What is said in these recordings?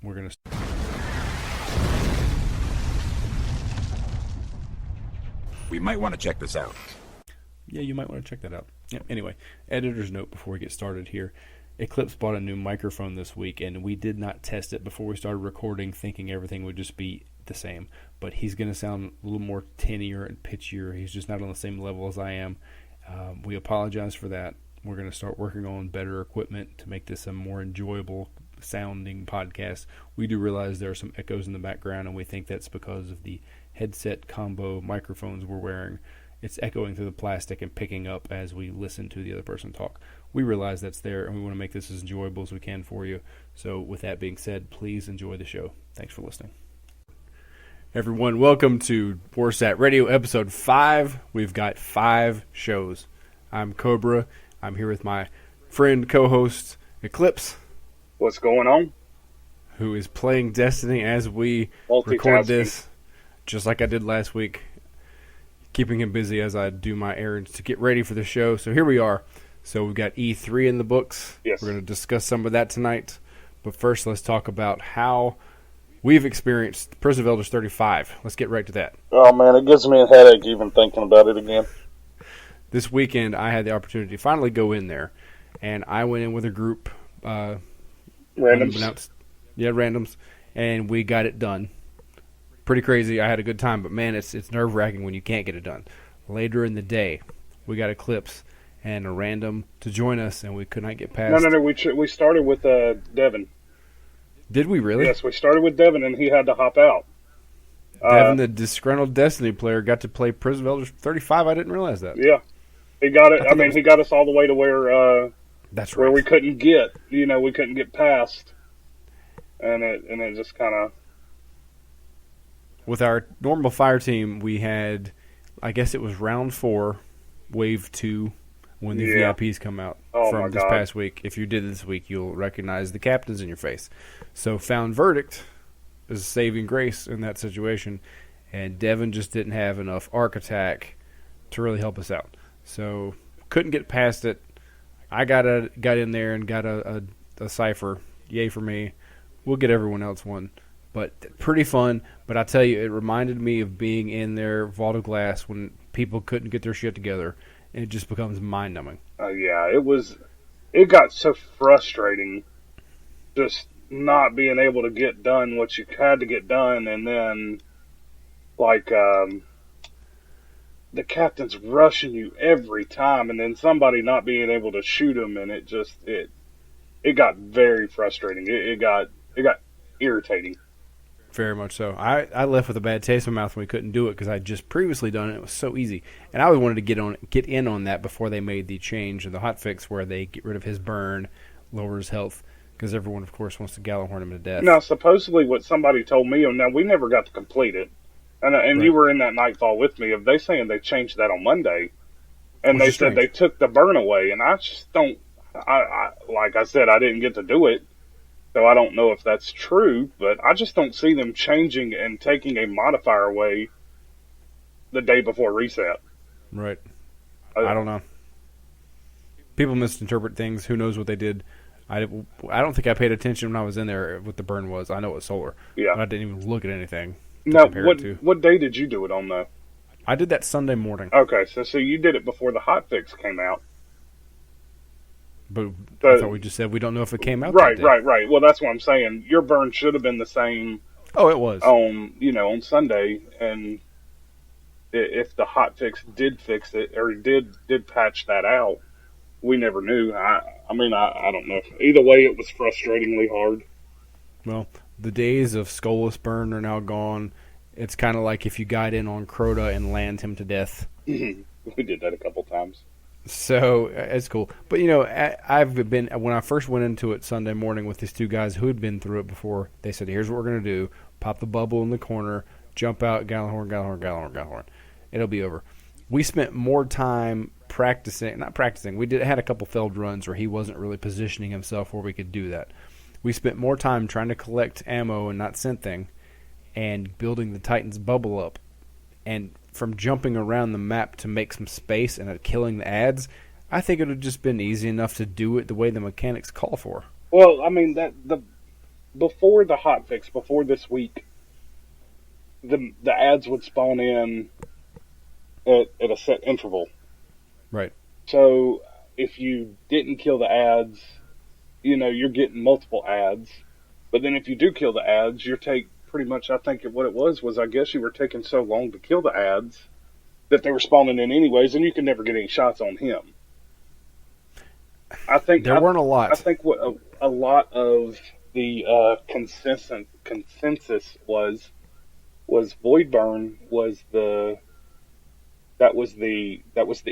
We're going to... We might want to check this out. Yeah, you might want to check that out. Yeah, anyway, editor's note before we get started here. Eclipse bought a new microphone this week, and we did not test it before we started recording, thinking everything would just be the same. But he's going to sound a little more tinnier and pitchier. He's just not on the same level as I am. We apologize for that. We're going to start working on better equipment to make this a more enjoyable sounding podcast. We do realize there are some echoes in the background, and we think that's because of the headset combo microphones we're wearing. It's echoing through the plastic and picking up as we listen to the other person talk. We realize that's there, and we want to make this as enjoyable as we can for you. So with that being said, please enjoy the show. Thanks for listening. Everyone, welcome to Warsat Radio episode 5. We've got 5 shows. I'm Cobra. I'm here with my friend, co-host, Eclipse. What's going on? Who is playing Destiny as we record this, just like I did last week. Keeping him busy as I do my errands to get ready for the show. So here we are. So we've got E3 in the books. Yes. We're going to discuss some of that tonight. But first, let's talk about how we've experienced Prison of Elders 35. Let's get right to that. Oh, man, it gives me a headache even thinking about it again. This weekend, I had the opportunity to finally go in there. And I went in with a group. Randoms? Yeah, randoms. And we got it done. Pretty crazy. I had a good time, but man, it's nerve-wracking when you can't get it done. Later in the day, we got Eclipse and a random to join us, and we could not get past. No. We started with Devin. Did we really? Yes, we started with Devin, and he had to hop out. Devin, the disgruntled Destiny player, got to play Prison of Elders 35. I didn't realize that. Yeah, he got it. He got us all the way to where that's where right. we couldn't get. We couldn't get past, and it just kind of. With our normal fire team, we had, I guess it was round 4, wave 2, when the VIPs come out from this past week. If you did this week, you'll recognize the captains in your face. So Found Verdict is a saving grace in that situation, and Devin just didn't have enough arc attack to really help us out. So couldn't get past it. I got in there and got a cipher. Yay for me. We'll get everyone else one. But pretty fun. But I tell you, it reminded me of being in their Vault of Glass when people couldn't get their shit together. And it just becomes mind-numbing. Yeah, it got so frustrating just not being able to get done what you had to get done. And then, the captain's rushing you every time. And then somebody not being able to shoot them. And it got very frustrating. It got irritating. Very much so. I left with a bad taste in my mouth when we couldn't do it because I had just previously done it. It was so easy. And I always wanted to get in on that before they made the change in the hotfix where they get rid of his burn, lower his health, because everyone, of course, wants to Gallahorn him to death. Now, supposedly what somebody told me, now we never got to complete it, and right. You were in that nightfall with me, of they saying they changed that on Monday, and they said they took the burn away, and I just don't, like I said, I didn't get to do it. So I don't know if that's true, but I just don't see them changing and taking a modifier away the day before reset. Right. I don't know. People misinterpret things. Who knows what they did? I don't think I paid attention when I was in there what the burn was. I know it was solar. Yeah. But I didn't even look at anything. Now, what day did you do it on, though? I did that Sunday morning. Okay, so you did it before the hotfix came out. But I thought we just said we don't know if it came out right, that day. Right. Well, that's what I'm saying. Your burn should have been the same. Oh, it was. On Sunday, and if the hotfix did fix it or did patch that out, we never knew. I don't know. Either way, it was frustratingly hard. Well, the days of Skulless burn are now gone. It's kind of like if you got in on Crota and land him to death. We did that a couple times. So it's cool. But, when I first went into it Sunday morning with these two guys who had been through it before, they said, here's what we're going to do. Pop the bubble in the corner, jump out, Gallahorn. It'll be over. We spent more time not practicing. We had a couple failed runs where he wasn't really positioning himself where we could do that. We spent more time trying to collect ammo and not synthing and building the Titan's bubble up. And from jumping around the map to make some space and killing the ads, I think it would have just been easy enough to do it the way the mechanics call for. Well, I mean, before the hotfix, before this week, the ads would spawn in at a set interval. Right. So if you didn't kill the ads, you're getting multiple ads. But then if you do kill the ads, you're pretty much, I think what it was I guess you were taking so long to kill the ads that they were spawning in anyways, and you could never get any shots on him. I think there weren't a lot. I think what a lot of the consensus was Voidburn was the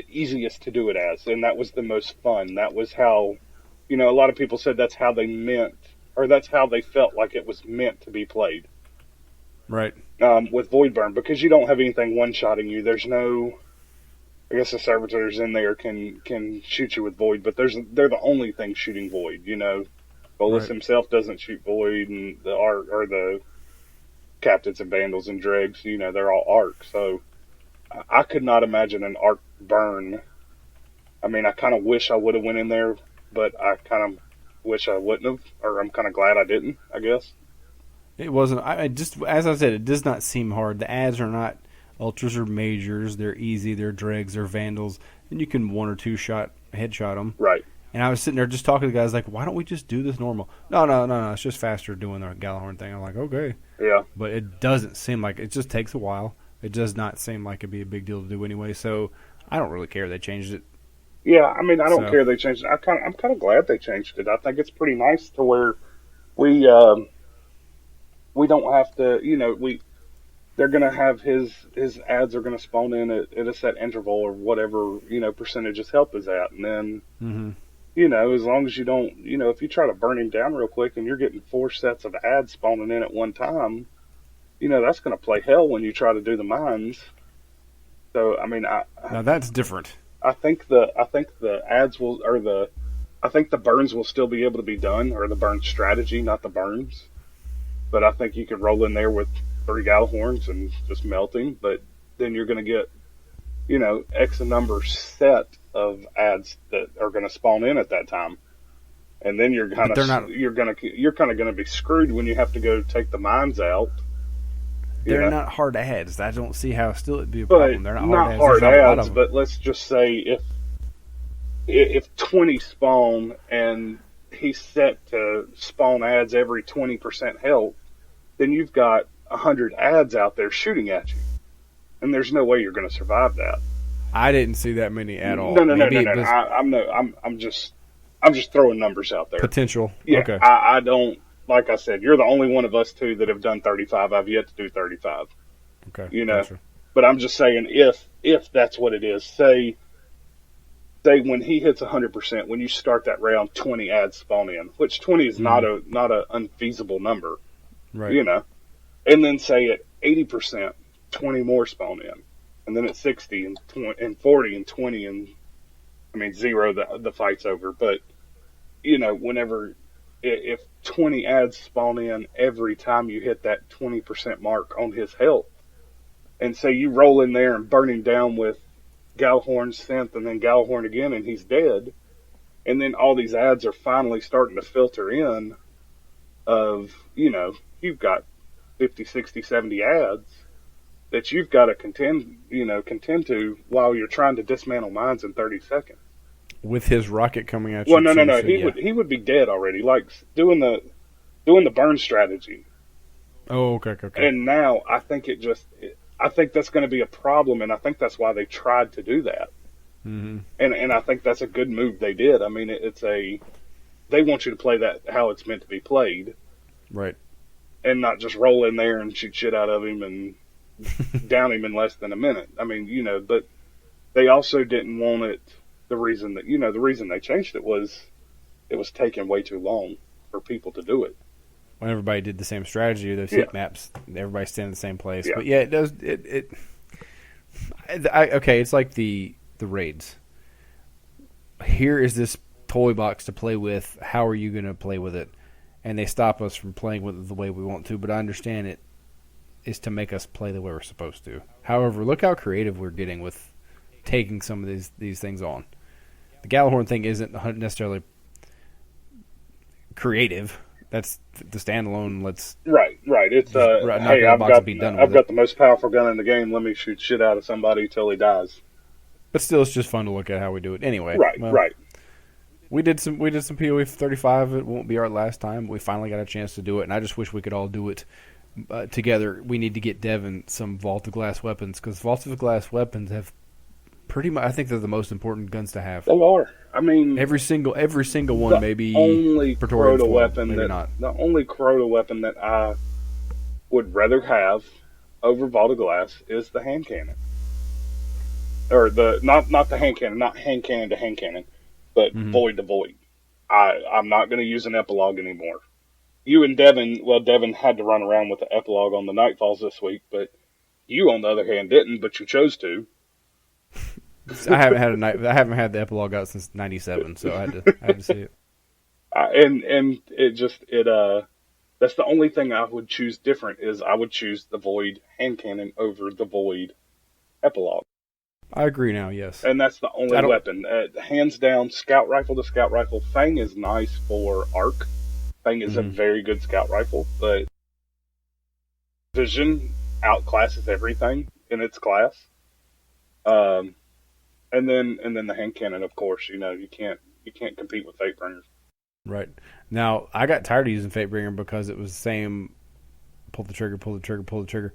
easiest to do it as, and that was the most fun. That was how, a lot of people said that's how they meant, or that's how they felt like it was meant to be played. Right. With Voidburn, because you don't have anything one-shotting you. There's no, I guess the servitors in there can shoot you with Void, but they're the only thing shooting Void. Bolus himself doesn't shoot Void, and the captains and vandals and dregs, they're all arc. So I could not imagine an arc burn. I mean, I kind of wish I would have went in there, but I kind of wish I wouldn't have, or I'm kind of glad I didn't, I guess. It wasn't. I just, as I said, it does not seem hard. The ads are not ultras or majors. They're easy. They're dregs. They're vandals, and you can one or two headshot them. Right. And I was sitting there just talking to the guys like, why don't we just do this normal? No. It's just faster doing the Galahorn thing. I'm like, okay. Yeah. But it doesn't seem like, it just takes a while. It does not seem like it'd be a big deal to do anyway. So I don't really care they changed it. Yeah, I mean, I don't care they changed it. I'm kind of glad they changed it. I think it's pretty nice to where we don't have to, they're going to have his ads are going to spawn in at a set interval or whatever, percentage his health is at. And then, as long as you don't, if you try to burn him down real quick and you're getting 4 sets of ads spawning in at one time, that's going to play hell when you try to do the mines. So, I mean, now that's different. I think the ads will, I think the burns will still be able to be done, or the burn strategy, not the burns. But I think you could roll in there with 3 Galahorns and just melt him. But then you're going to get, X number set of ads that are going to spawn in at that time, and then you're kind of going to be screwed when you have to go take the mines out. They're not hard ads. I don't see how still it'd be a problem. They're not hard ads. But let's just say if 20 spawn and he's set to spawn ads every 20% health, then you've got 100 ads out there shooting at you, and there's no way you're going to survive that. I didn't see that many at all. No. I'm just throwing numbers out there. Potential. Yeah, okay. I don't. Like I said, you're the only one of us two that have done 35. I've yet to do 35. Okay. Gotcha. But I'm just saying, if that's what it is, say when he hits 100%, when you start that round, 20 ads spawn in, which 20 is not a unfeasible number, right? And then say at 80%, 20 more spawn in, and then at 60 and 20, and 40 and 20 and 0, the fight's over. But whenever if 20 ads spawn in every time you hit that 20% mark on his health, and say you roll in there and burn him down with Galahorn, Synth, and then Galahorn again, and he's dead, and then all these ads are finally starting to filter in of, you've got 50, 60, 70 ads that you've got to contend to while you're trying to dismantle mines in 30 seconds. With his rocket coming at you. Well, no. He would be dead already. Like doing the burn strategy. Oh, okay. And now I think I think that's going to be a problem, and I think that's why they tried to do that. Mm-hmm. And I think that's a good move they did. I mean, they want you to play that how it's meant to be played, right? And not just roll in there and shoot shit out of him and down him in less than a minute. I mean, but they also didn't want it. The reason they changed it was taking way too long for people to do it. When everybody did the same strategy, those heat maps, everybody stayed in the same place. Yeah. But yeah, it does. It's like the raids. Here is this toy box to play with. How are you going to play with it? And they stop us from playing with it the way we want to. But I understand it is to make us play the way we're supposed to. However, look how creative we're getting with taking some of these things on. The Galahorn thing isn't necessarily creative. That's the standalone. Let's right. It's hey, I've got the most powerful gun in the game. Let me shoot shit out of somebody till he dies. But still, it's just fun to look at how we do it. Anyway, right. We did some PoE 35. It won't be our last time. We finally got a chance to do it, and I just wish we could all do it together. We need to get Devin some Vault of Glass weapons, because Vault of Glass weapons have pretty much. I think they're the most important guns to have. They are. I mean, every single one. Maybe only Praetorian Crota foil, weapon maybe that not. The only Crota weapon that I would rather have over Vault of Glass is the hand cannon, or the not the hand cannon, not hand cannon to hand cannon, but void to void. I'm not going to use an epilogue anymore. You and Devin had to run around with the epilogue on the Nightfalls this week, but you, on the other hand, didn't, but you chose to. I haven't had the epilogue out since '97, so I had to see it. And that's the only thing I would choose different, is I would choose the Void hand cannon over the Void epilogue. I agree now, yes. And that's the only weapon. Hands down, scout rifle to scout rifle. Fang is nice for arc. Fang is a very good scout rifle, but Vision outclasses everything in its class. And then the hand cannon, of course. You can't compete with Fatebringer. Right. Now, I got tired of using Fatebringer because it was the same pull the trigger, pull the trigger, pull the trigger.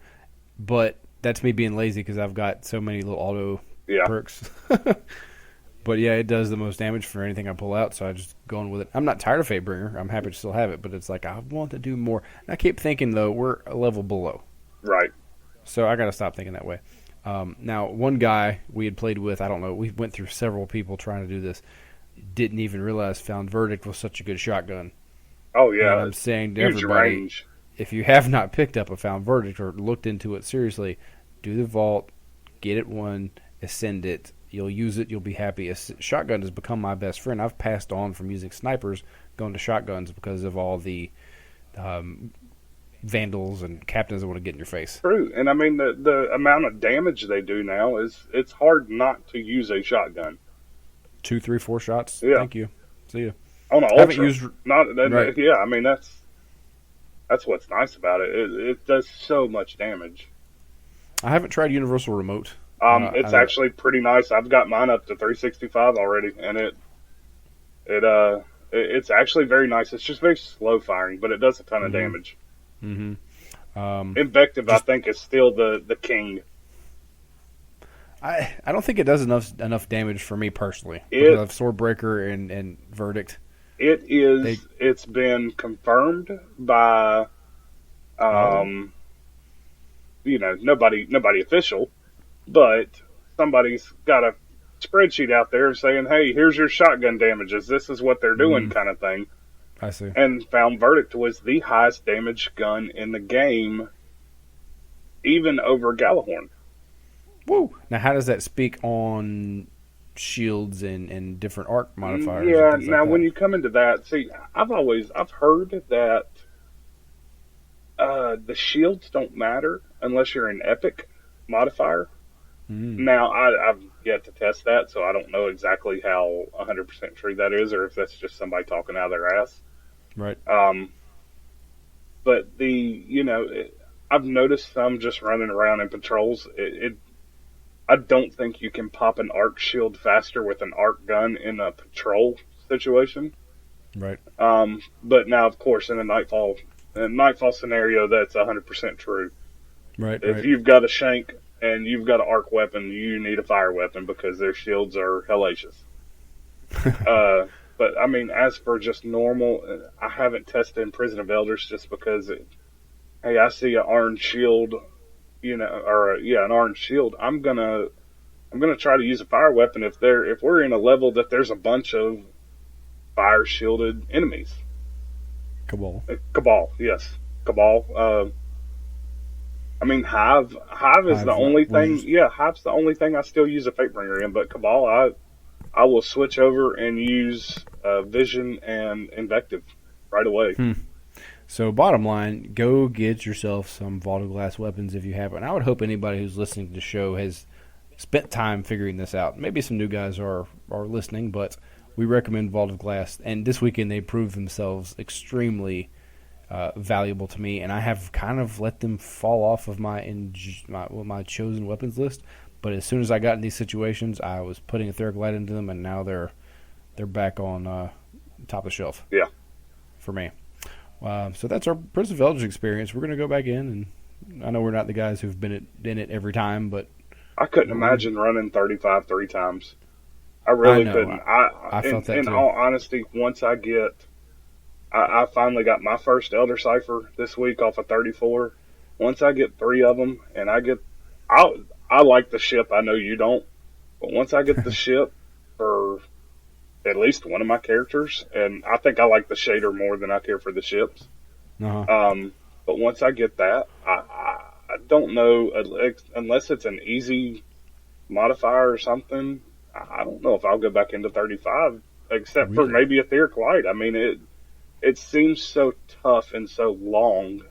But that's me being lazy because I've got so many little auto perks. But yeah, it does the most damage for anything I pull out, so I just going with it. I'm not tired of Fatebringer. I'm happy to still have it, but it's like I want to do more. And I keep thinking, though, we're a level below. Right. So I got to stop thinking that way. Now, one guy we had played with, I don't know, we went through several people trying to do this, didn't even realize Found Verdict was such a good shotgun. Oh, yeah. And I'm saying to everybody, range. If you have not picked up a Found Verdict or looked into it seriously, do the vault, get it one, ascend it. You'll use it, you'll be happy. Shotgun has become my best friend. I've passed on from using snipers, going to shotguns because of all the vandals and captains that want to get in your face. True, and I mean the amount of damage they do now it's hard not to use a shotgun. 2, 3, 4 shots. Yeah. Thank you. See ya. On an ultra. Right. Yeah, I mean that's what's nice about it. It does so much damage. I haven't tried Universal Remote. It's actually pretty nice. I've got mine up to 365 already, and it's actually very nice. It's just very slow firing, but it does a ton of damage. Invective, I think, is still the king. I don't think it does enough damage for me personally. Because of Swordbreaker and Verdict. It is. It's been confirmed by, nobody official. But somebody's got a spreadsheet out there saying, hey, here's your shotgun damages. This is what they're doing kind of thing. I see. And Found Verdict was the highest damage gun in the game, even over Galahorn. Woo! Now, how does that speak on shields and different arc modifiers? Yeah, now when you come into that, see, I've heard that the shields don't matter unless you're an epic modifier. Now, I've yet to test that, so I don't know exactly how 100% true that is, or if that's just somebody talking out of their ass. Right. But I've noticed some just running around in patrols. I don't think you can pop an arc shield faster with an arc gun in a patrol situation. Right. But now, of course, in a Nightfall scenario, that's 100% true. Right. If you've got a shank and you've got an arc weapon, you need a fire weapon because their shields are hellacious. But I mean, as for just normal, I haven't tested in Prison of Elders just because I see an orange shield, an orange shield. I'm gonna try to use a fire weapon if we're in a level that there's a bunch of fire shielded enemies. Cabal, yes. Cabal. I mean, Hive is the only thing. Yeah, Hive's the only thing I still use a Fatebringer in. But Cabal, I will switch over and use Vision and Invective right away. So, bottom line, go get yourself some Vault of Glass weapons if you haven't. I would hope anybody who's listening to the show has spent time figuring this out. Maybe some new guys are listening, but we recommend Vault of Glass. And this weekend, they proved themselves extremely valuable to me, and I have kind of let them fall off of my chosen weapons list. But as soon as I got in these situations, I was putting etheric light into them, and now they're back on top of the shelf. Yeah, for me. So that's our Prince of Eldritch experience. We're going to go back in, and I know we're not the guys who've been in it every time, but I couldn't imagine running 35 3 times. I really couldn't. I felt that in too. all honesty, once I finally got my first Elder Cipher this week off of 34. Once I get 3 of them, and I like the ship. I know you don't, but once I get the ship for at least one of my characters, and I think I like the shader more than I care for the ships. But once I get that, I don't know, unless it's an easy modifier or something, I don't know if I'll go back into 35, except for maybe etheric light. I mean, it seems so tough and so long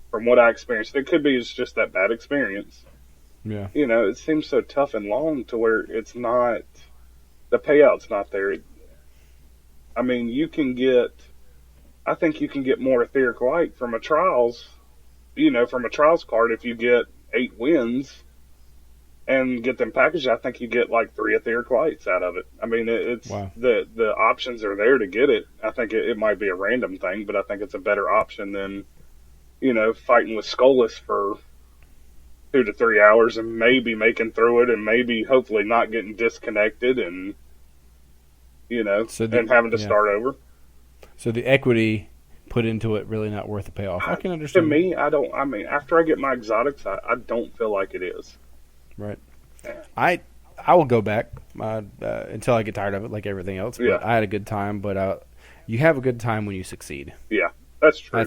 from what I experienced. It could be it's just that bad experience. Yeah. You know, it seems so tough and long to where it's not, the payout's not there. I mean, I think you can get more etheric light from a trials card if you get 8 wins and get them packaged. I think you get like 3 etheric lights out of it. I mean, it's wow. The options are there to get it. I think it might be a random thing, but I think it's a better option than, fighting with Skolas for 2 to 3 hours and maybe making through it and maybe hopefully not getting disconnected and, and having to start over. So the equity put into it really not worth the payoff. I can understand. To me, after I get my exotics, I don't feel like it is. Right. I will go back until I get tired of it, like everything else. But I had a good time. But you have a good time when you succeed. Yeah, that's true.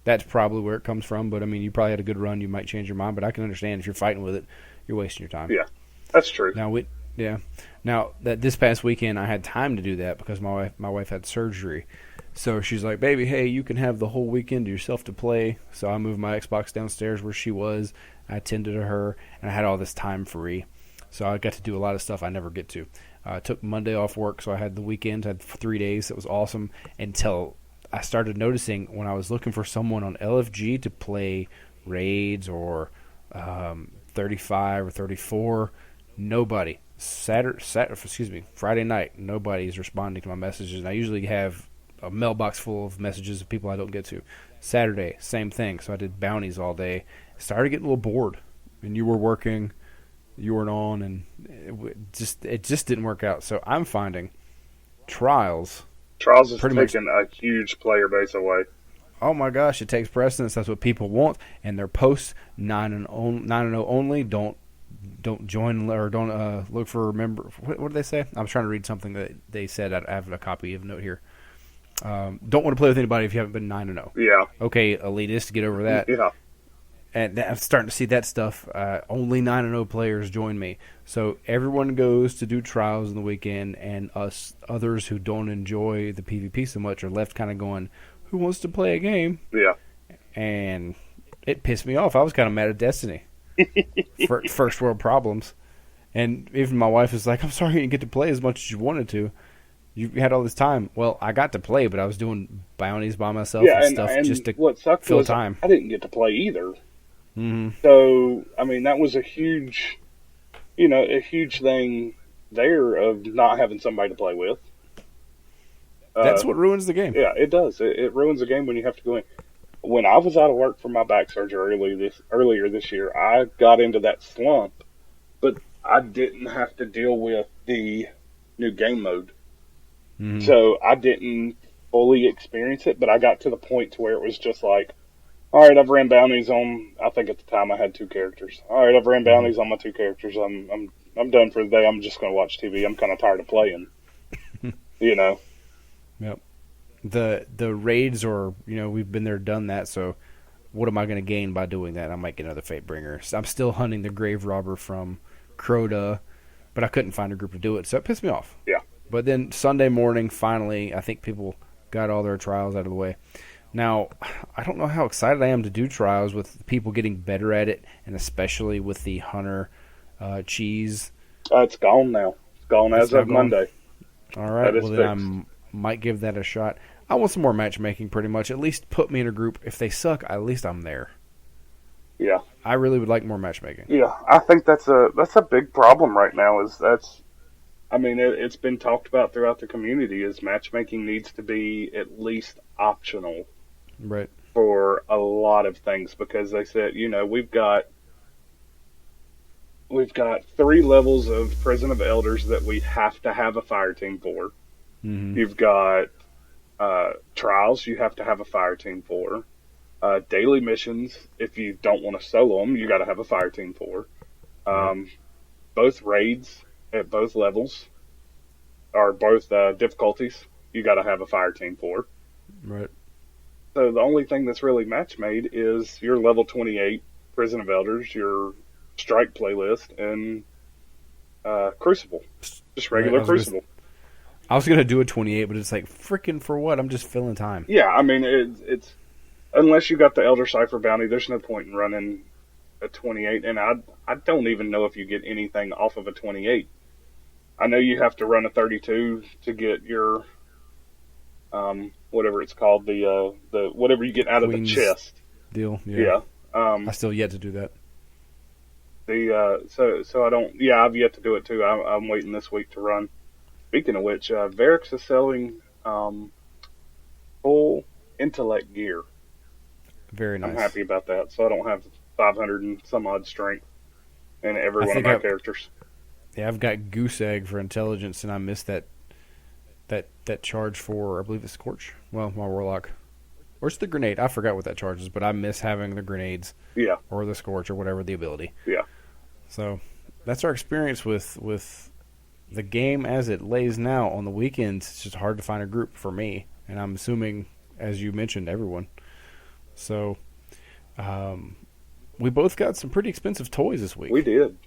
That's probably where it comes from. But I mean, you probably had a good run. You might change your mind. But I can understand if you're fighting with it, you're wasting your time. Yeah, that's true. Now that this past weekend I had time to do that because my wife had surgery. So she's like, baby, hey, you can have the whole weekend to yourself to play. So I moved my Xbox downstairs where she was. I attended to her, and I had all this time free. So I got to do a lot of stuff I never get to. I took Monday off work, so I had the weekend. I had 3 days. It was awesome until I started noticing when I was looking for someone on LFG to play raids or 35 or 34, nobody. Friday night, nobody's responding to my messages. And I usually have a mailbox full of messages of people I don't get to. Saturday, same thing. So I did bounties all day. Started getting a little bored. And you were working, you weren't on, and it just didn't work out. So I'm finding Trials is taking a huge player base away. Oh my gosh, it takes precedence. That's what people want, and their posts 9-0 only. Don't join or don't look for member. What did they say? I was trying to read something that they said. I have a copy of a note here. Don't want to play with anybody if you haven't been 9-0. Yeah. Okay, elitist, get over that. Yeah. And I'm starting to see that stuff. Only 9-0 players join me. So everyone goes to do trials on the weekend, and us others who don't enjoy the PvP so much are left kind of going, who wants to play a game? Yeah. And it pissed me off. I was kind of mad at Destiny. First world problems. And even my wife is like, I'm sorry you didn't get to play as much as you wanted to. You had all this time. Well, I got to play, but I was doing bounties by myself and stuff just to what sucked fill was time. I didn't get to play either. Mm-hmm. So, I mean, that was a huge thing there of not having somebody to play with. That's what ruins the game. Yeah, it does. It ruins the game when you have to go in. When I was out of work for my back surgery earlier this year, I got into that slump, but I didn't have to deal with the new game mode. Mm-hmm. So I didn't fully experience it, but I got to the point to where it was just like, all right, I've ran bounties on, I think at the time I had 2 characters. All right, I've ran bounties on my 2 characters. I'm done for the day. I'm just going to watch TV. I'm kind of tired of playing. Yep. The raids are, we've been there, done that, so what am I going to gain by doing that? I might get another Fatebringer. So I'm still hunting the Grave Robber from Crota, but I couldn't find a group to do it, so it pissed me off. Yeah. But then Sunday morning, finally, I think people got all their trials out of the way. Now, I don't know how excited I am to do trials with people getting better at it, and especially with the Hunter cheese. It's gone now. It's gone as of Monday. All right, well then I might give that a shot. I want some more matchmaking, pretty much. At least put me in a group. If they suck, at least I'm there. Yeah. I really would like more matchmaking. Yeah, I think that's a big problem right now. It's been talked about throughout the community. Is matchmaking needs to be at least optional, Right. for a lot of things, because they said, we've got 3 levels of Prison of Elders that we have to have a fire team for. Mm-hmm. You've got trials you have to have a fire team for. Daily missions, if you don't want to solo them, you got to have a fire team for. Both raids at both levels, or both difficulties, you got to have a fire team for. Right. So the only thing that's really match made is your level 28 Prison of Elders, your Strike playlist, and Crucible. Just regular Crucible. I was going to do a 28, but it's like, freaking for what? I'm just filling time. Yeah, I mean, it's unless you got the Elder Cipher bounty, there's no point in running a 28. And I don't even know if you get anything off of a 28. I know you have to run a 32 to get your whatever it's called, the whatever you get out of the chest deal. Yeah. I still yet to do that. So I don't. Yeah, I've yet to do it too. I'm waiting this week to run. Speaking of which, Varix is selling full intellect gear. Very nice. I'm happy about that. So I don't have 500 and some odd strength in every one of my characters. Yeah, I've got Goose Egg for intelligence, and I missed that charge for, I believe it's Scorch. Well, my Warlock. Or it's the grenade. I forgot what that charge is, but I miss having the grenades. Yeah. Or the Scorch, or whatever the ability. Yeah. So that's our experience with the game as it lays now. On the weekends, it's just hard to find a group for me, and I'm assuming, as you mentioned, everyone. So we both got some pretty expensive toys this week. We did.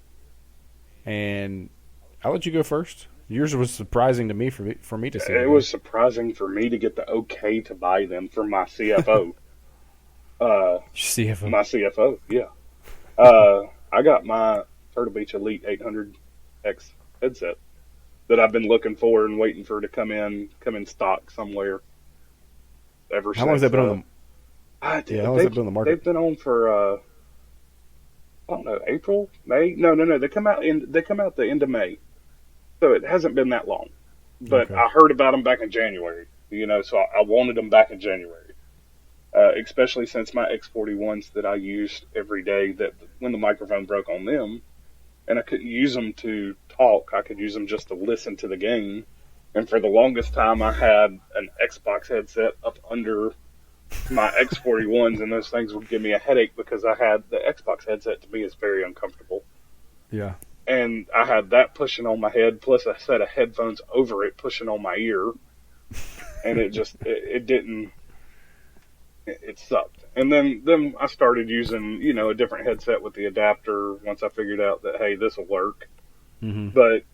And I'll let you go first. Yours was surprising to me for me to see. It was surprising for me to get the okay to buy them from my CFO. CFO? My CFO, yeah. I got my Turtle Beach Elite 800X headset that I've been looking for and waiting for to come in stock somewhere. Ever since. How long has that been on the? How long has that been on the market? They've been on for I don't know, April, May. No. They come out the end of May, so it hasn't been that long. But I heard about them back in January. So I wanted them back in January, especially since my X41s that I used every day. That when the microphone broke on them, and I couldn't use them to talk, I could use them just to listen to the game. And for the longest time, I had an Xbox headset up under my X41s, and those things would give me a headache because I had the Xbox headset to me is very uncomfortable. Yeah. And I had that pushing on my head, plus a set of headphones over it pushing on my ear. And it just, it sucked. And then I started using, a different headset with the adapter once I figured out that, hey, this will work. Mm-hmm. But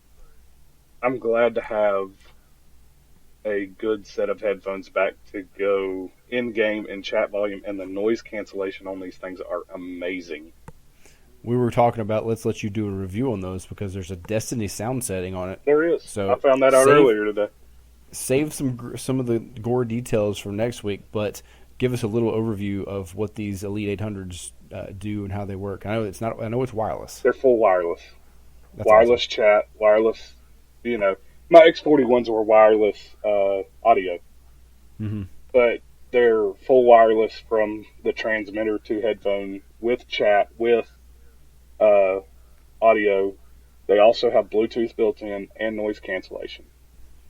I'm glad to have a good set of headphones back to go in-game and chat volume, and the noise cancellation on these things are amazing. We were talking about, let's let you do a review on those because there's a Destiny sound setting on it. There is. So I found that out earlier today. Save some of the gore details for next week, but give us a little overview of what these Elite 800s do and how they work. I know it's wireless. They're full wireless. That's wireless awesome. Chat, wireless, my X41s were wireless audio. Mm-hmm. But they're full wireless from the transmitter to headphone with chat, with audio. They also have Bluetooth built in and noise cancellation.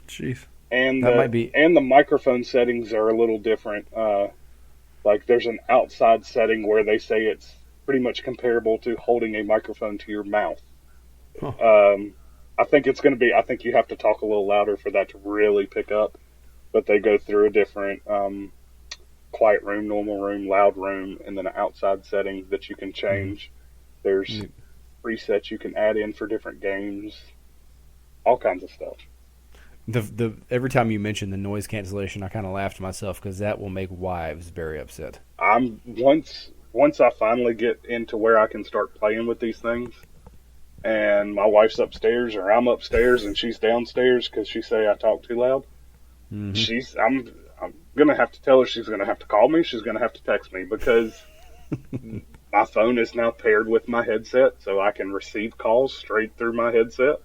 Jeez. And the microphone settings are a little different. Like there's an outside setting where they say it's pretty much comparable to holding a microphone to your mouth. Huh. I think you have to talk a little louder for that to really pick up. But they go through a different quiet room, normal room, loud room, and then an outside setting that you can change. There's presets you can add in for different games, all kinds of stuff. Every time you mention the noise cancellation, I kind of laugh to myself because that will make wives very upset. Once I finally get into where I can start playing with these things, and my wife's upstairs or I'm upstairs and she's downstairs because she say I talk too loud. Mm-hmm. going to have to tell her she's going to have to call me. She's going to have to text me because my phone is now paired with my headset, so I can receive calls straight through my headset.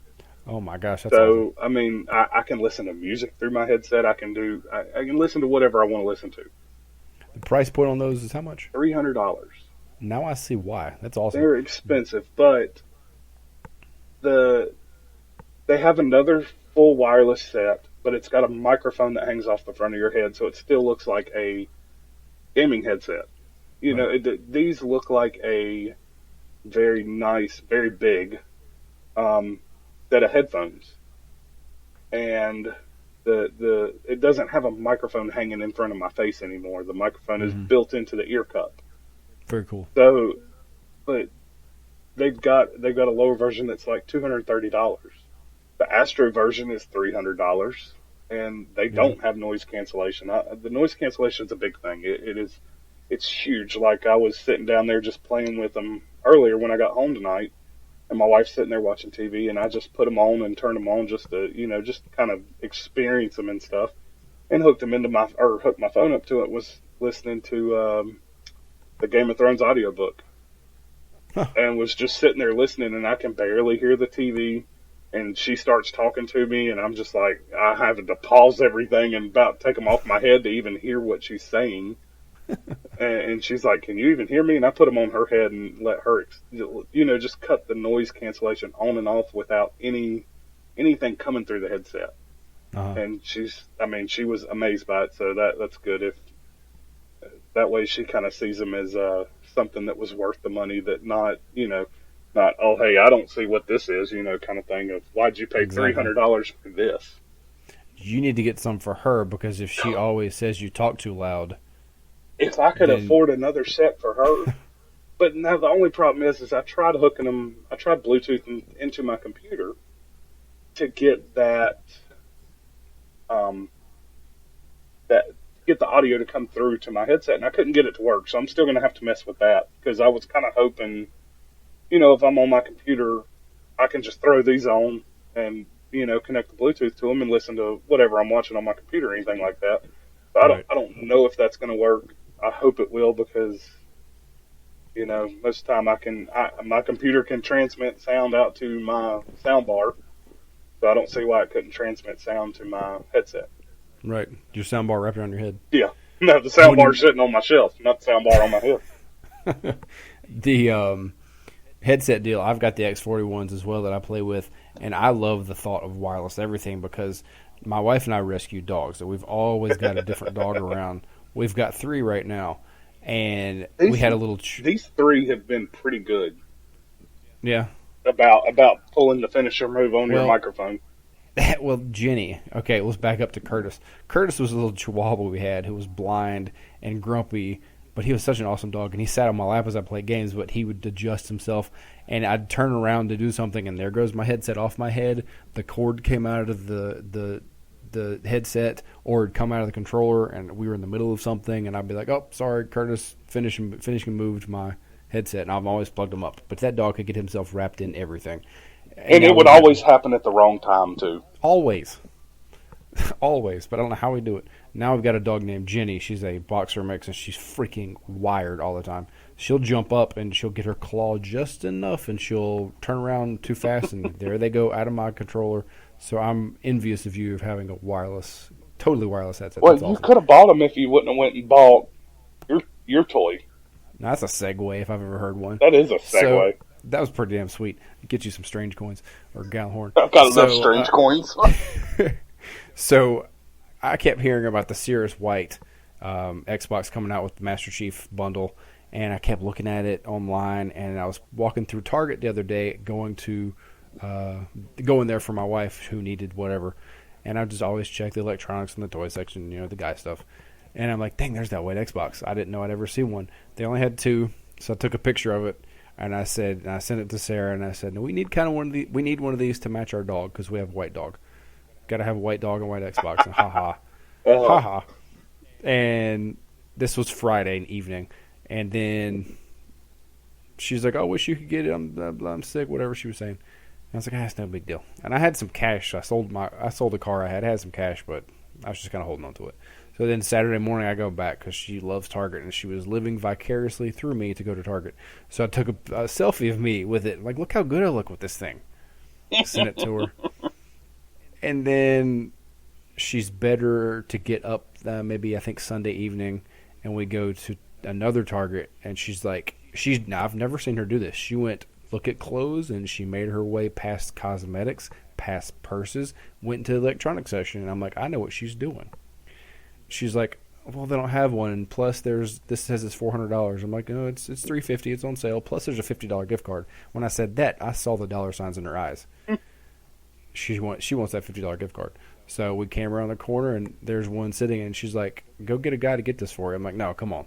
Oh my gosh, that's awesome. I mean, I can listen to music through my headset. I can listen to whatever I want to listen to. The price point on those is how much? $300. Now I see why. That's awesome. They're expensive, but they have another full wireless set, but it's got a microphone that hangs off the front of your head, so it still looks like a gaming headset. You know, these look like a very nice, very big set of headphones, and it doesn't have a microphone hanging in front of my face anymore. The microphone is built into the ear cup. Very cool. So, but they've got a lower version that's like $230. The Astro version is $300, and they don't have noise cancellation. The noise cancellation is a big thing. It's huge. Like, I was sitting down there just playing with them earlier when I got home tonight, and my wife's sitting there watching TV, and I just put them on and turned them on just to, just kind of experience them and stuff, and hooked my phone up to it. Was listening to the Game of Thrones audiobook, and was just sitting there listening, and I can barely hear the TV. And she starts talking to me, and I'm just like, I have to pause everything and about take them off my head to even hear what she's saying. And she's like, "Can you even hear me?" And I put them on her head and let her, just cut the noise cancellation on and off without anything coming through the headset. And she was amazed by it. So that's good. If that way, she kind of sees them as something that was worth the money, that not, oh, hey, I don't see what this is, kind of thing of, why'd you pay $300 for this? You need to get some for her, because if she always says you talk too loud. If I could afford another set for her. But now the only problem is I tried Bluetooth into my computer to get get the audio to come through to my headset, and I couldn't get it to work. So I'm still going to have to mess with that, because I was kind of hoping, if I'm on my computer, I can just throw these on and, connect the Bluetooth to them and listen to whatever I'm watching on my computer or anything like that. So I don't know if that's going to work. I hope it will, because, most of the time my computer can transmit sound out to my sound bar. So I don't see why it couldn't transmit sound to my headset. Right. Your sound bar wrapped around your head. Yeah. No, the sound bar's sitting on my shelf, not the sound bar on my head. The headset deal, I've got the X41s as well that I play with, and I love the thought of wireless everything, because my wife and I rescue dogs, so we've always got a different dog around. We've got 3 right now, and we had a little... These 3 have been pretty good. Yeah. About pulling the finisher move on your microphone. Well, Jenny, okay, let's back up to Curtis. Curtis was a little chihuahua we had who was blind and grumpy, but he was such an awesome dog, and he sat on my lap as I played games, but he would adjust himself, and I'd turn around to do something, and there goes my headset off my head. The cord came out of the headset, or it'd come out of the controller, and we were in the middle of something, and I'd be like, "Oh, sorry, Curtis, finishing moved my headset," and I've always plugged him up. But that dog could get himself wrapped in everything. And it would always happen at the wrong time, too. Always. Always, but I don't know how we do it. Now we've got a dog named Jenny. She's a boxer mix, and she's freaking wired all the time. She'll jump up, and she'll get her claw just enough, and she'll turn around too fast, and there they go out of my controller. So I'm envious of you of having a totally wireless headset. Well, you could have bought them if you wouldn't have went and bought your toy. Now, that's a segue if I've ever heard one. That is a segue. So, that was pretty damn sweet. Get you some strange coins or Gallhorn. I've got enough strange coins. So I kept hearing about the Cirrus White Xbox coming out with the Master Chief bundle, and I kept looking at it online, and I was walking through Target the other day going there for my wife who needed whatever, and I just always check the electronics in the toy section, the guy stuff, and I'm like, dang, there's that white Xbox. I didn't know I'd ever see one. They only had 2, so I took a picture of it, and I sent it to Sarah, and I said, no, we need one of these to match our dog, because we have a white dog. Got to have a white dog and white Xbox, and ha. And this was Friday evening, and then she's like, "I wish you could get it. I'm sick." Whatever she was saying, and I was like, "That's no big deal." And I had some cash. I sold the car I had some cash, but I was just kind of holding on to it. So then Saturday morning I go back because she loves Target and she was living vicariously through me to go to Target. So I took a selfie of me with it. Like, look how good I look with this thing. Sent it to her. And then she's better to get up maybe I think Sunday evening, and we go to another Target, and she's like, now I've never seen her do this. She went look at clothes, and she made her way past cosmetics, past purses, went into the electronics section, and I'm like, I know what she's doing. She's like, well, they don't have one, and plus this says it's $400. I'm like, no, it's $350. It's on sale. Plus there's a $50 gift card. When I said that, I saw the dollar signs in her eyes. She wants that $50 gift card. So we came around the corner, and there's one sitting, and she's like, go get a guy to get this for you. I'm like, no, come on.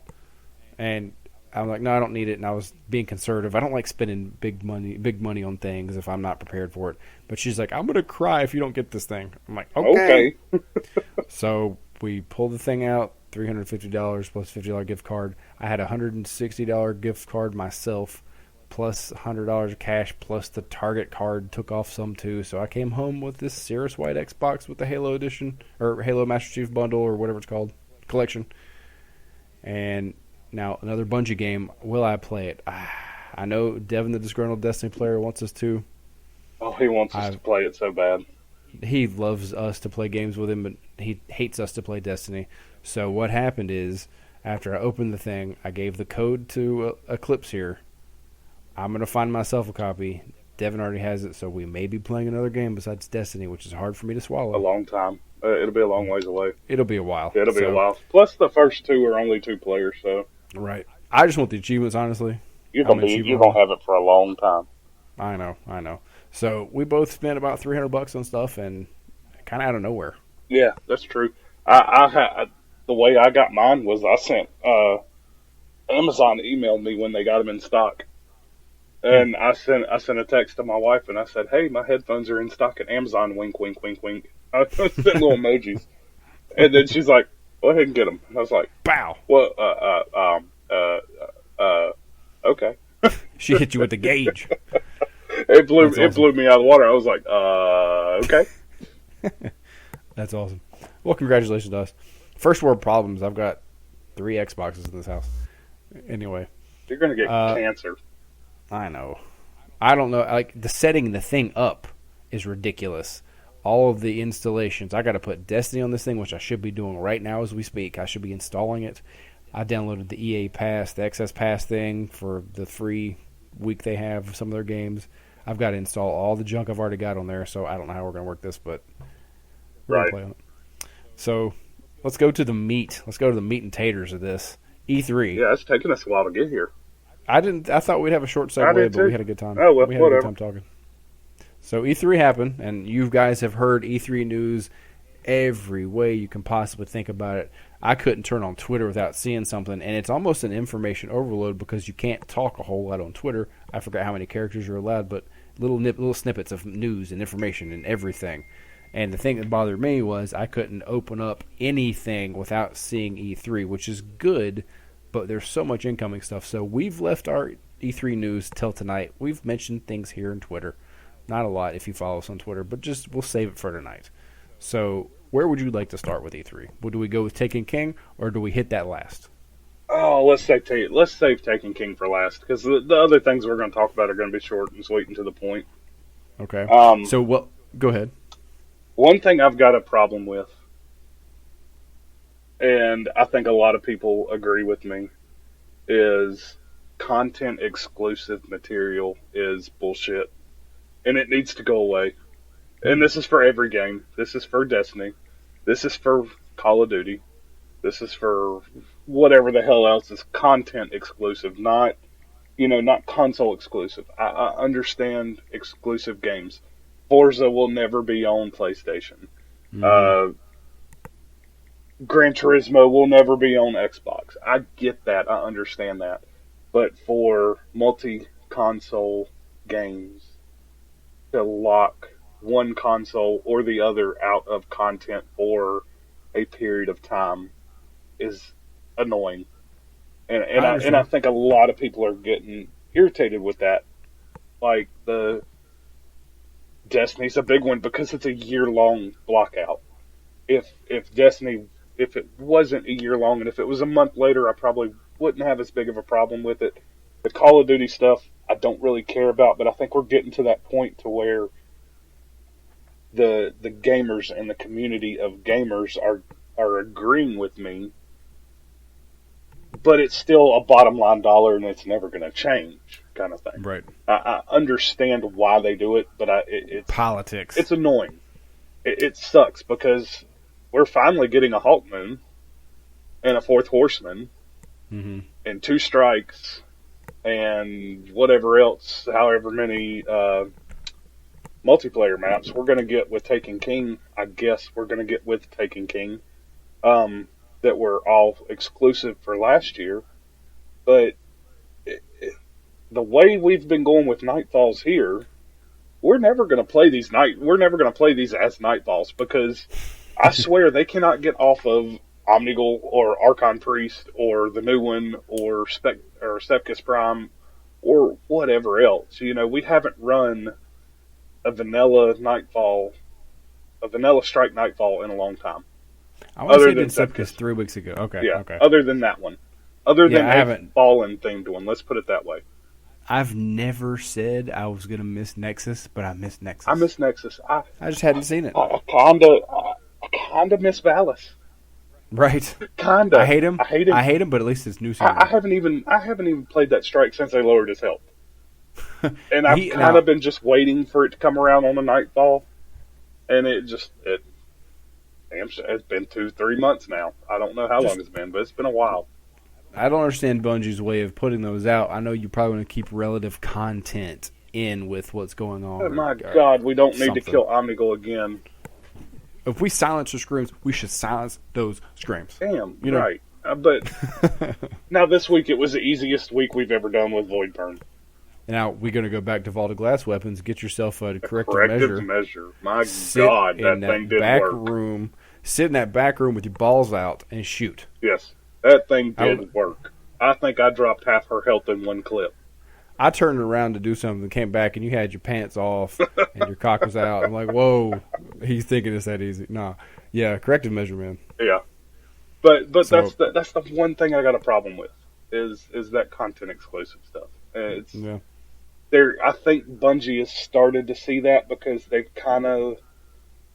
And I'm like, no, I don't need it. And I was being conservative. I don't like spending big money on things if I'm not prepared for it. But she's like, I'm going to cry if you don't get this thing. I'm like, okay. So we pulled the thing out, $350 plus $50 gift card. I had a $160 gift card myself, plus $100 of cash, plus the Target card took off some too. So I came home with this Cirrus White Xbox with the Halo Edition, or Halo Master Chief Bundle, or whatever it's called, collection. And now another Bungie game. Will I play it? I know Devin, the disgruntled Destiny player, wants us to. Oh, he wants us to play it so bad. He loves us to play games with him, but he hates us to play Destiny. So what happened is, after I opened the thing, I gave the code to Eclipse here. I'm going to find myself a copy. Devin already has it, so we may be playing another game besides Destiny, which is hard for me to swallow. A long time. It'll be a long ways away. It'll be a while. Yeah, it'll be a while. Plus, the first two are only 2 players, so. Right. I just want the achievements, honestly. You're gonna have it for a long time. I know. So we both spent about $300 on stuff, and kind of out of nowhere. Yeah, that's true. The way I got mine was I sent Amazon emailed me when they got them in stock, and I sent a text to my wife and I said, "Hey, my headphones are in stock at Amazon." Wink, wink, wink, wink. I sent little emojis, and then she's like, "Go ahead and get them." And I was like, "Bow." Well, okay. She hit you with the gauge. It blew me out of the water. I was like, okay. That's awesome. Well, congratulations to us. First world problems. I've got 3 Xboxes in this house. Anyway. You're going to get cancer. I know. I don't know. Like, setting the thing up is ridiculous. All of the installations. I got to put Destiny on this thing, which I should be doing right now as we speak. I should be installing it. I downloaded the EA Pass, the Access Pass thing for the free week they have of some of their games. I've got to install all the junk I've already got on there, so I don't know how we're going to work this, but we're going to play on it. So let's go to the meat. Let's go to the meat and taters of this. E3. Yeah, it's taking us a while to get here. I thought we'd have a short segue, but we had a good time. Oh, well, we had whatever. a good time talking. So E3 happened, and you guys have heard E3 news every way you can possibly think about it. I couldn't turn on Twitter without seeing something, and it's almost an information overload because you can't talk a whole lot on Twitter. I forgot how many characters you're allowed, but little snippets of news and information and everything. And the thing that bothered me was I couldn't open up anything without seeing E3, which is good, but there's so much incoming stuff. So we've left our E3 news till tonight. We've mentioned things here on Twitter. Not a lot if you follow us on Twitter, but we'll save it for tonight. So where would you like to start with E3? Do we go with Taken King, or do we hit that last? Oh, let's save Taken King for last, because the other things we're going to talk about are going to be short and sweet and to the point. Okay. Go ahead. One thing I've got a problem with, and I think a lot of people agree with me, is content exclusive material is bullshit. And it needs to go away. And this is for every game. This is for Destiny. This is for Call of Duty. This is for whatever the hell else is content exclusive, not console exclusive. I understand exclusive games. Forza will never be on PlayStation. Mm-hmm. Gran Turismo will never be on Xbox. I get that. I understand that. But for multi-console games, to lock one console or the other out of content for a period of time is annoying. And I think a lot of people are getting irritated with that. Like, the Destiny's a big one because it's a year-long blockout. If Destiny if it wasn't a year long, and if it was a month later, I probably wouldn't have as big of a problem with it. The Call of Duty stuff, I don't really care about, but I think we're getting to that point to where the gamers and the community of gamers are agreeing with me, but it's still a bottom line dollar, and it's never going to change, kind of thing. Right. I understand why they do it, but it's politics. It's annoying. It sucks because we're finally getting a Hawk Moon and a Fourth Horseman and 2 strikes and whatever else, however many multiplayer maps we're going to get with Taken King. I guess we're going to get with Taken King that were all exclusive for last year. But the way we've been going with Nightfalls here, we're never going to play these as Nightfalls, because I swear they cannot get off of Omnigul or Archon Priest or the new one or Sepkus Prime or whatever else. You know, we haven't run a vanilla Strike Nightfall in a long time. I want to say I did Sepkus 3 weeks ago. Okay. Yeah. Okay. Other than that one, other than I haven't Fallen themed one. Let's put it that way. I've never said I was going to miss Nexus, but I missed Nexus. I miss Nexus. I just hadn't seen it. I kinda miss Valis. Right. Kinda. I hate him. I hate him, but at least it's new season. I haven't even played that strike since they lowered his health. And I've kind of been just waiting for it to come around on the Nightfall. And it's been 2-3 months now. I don't know how long it's been, but it's been a while. I don't understand Bungie's way of putting those out. I know you probably want to keep relative content in with what's going on. Oh my God, we don't need to kill Omnigul again. If we silence the screams, we should silence those screams. Damn, you know? Right. But now this week, it was the easiest week we've ever done with Void Burn. Now, we're going to go back to Vaulted Glass Weapons, get yourself a corrective measure. My God, that thing didn't work. Sit in that back room with your balls out and shoot. Yes, that thing did work. I think I dropped half her health in one clip. I turned around to do something, came back, and you had your pants off and your cock was out. I'm like, whoa, he's thinking it's that easy. Nah, yeah, corrective measure, man. Yeah, but so, that's the one thing I got a problem with is that content exclusive stuff. I think Bungie has started to see that because they've kind of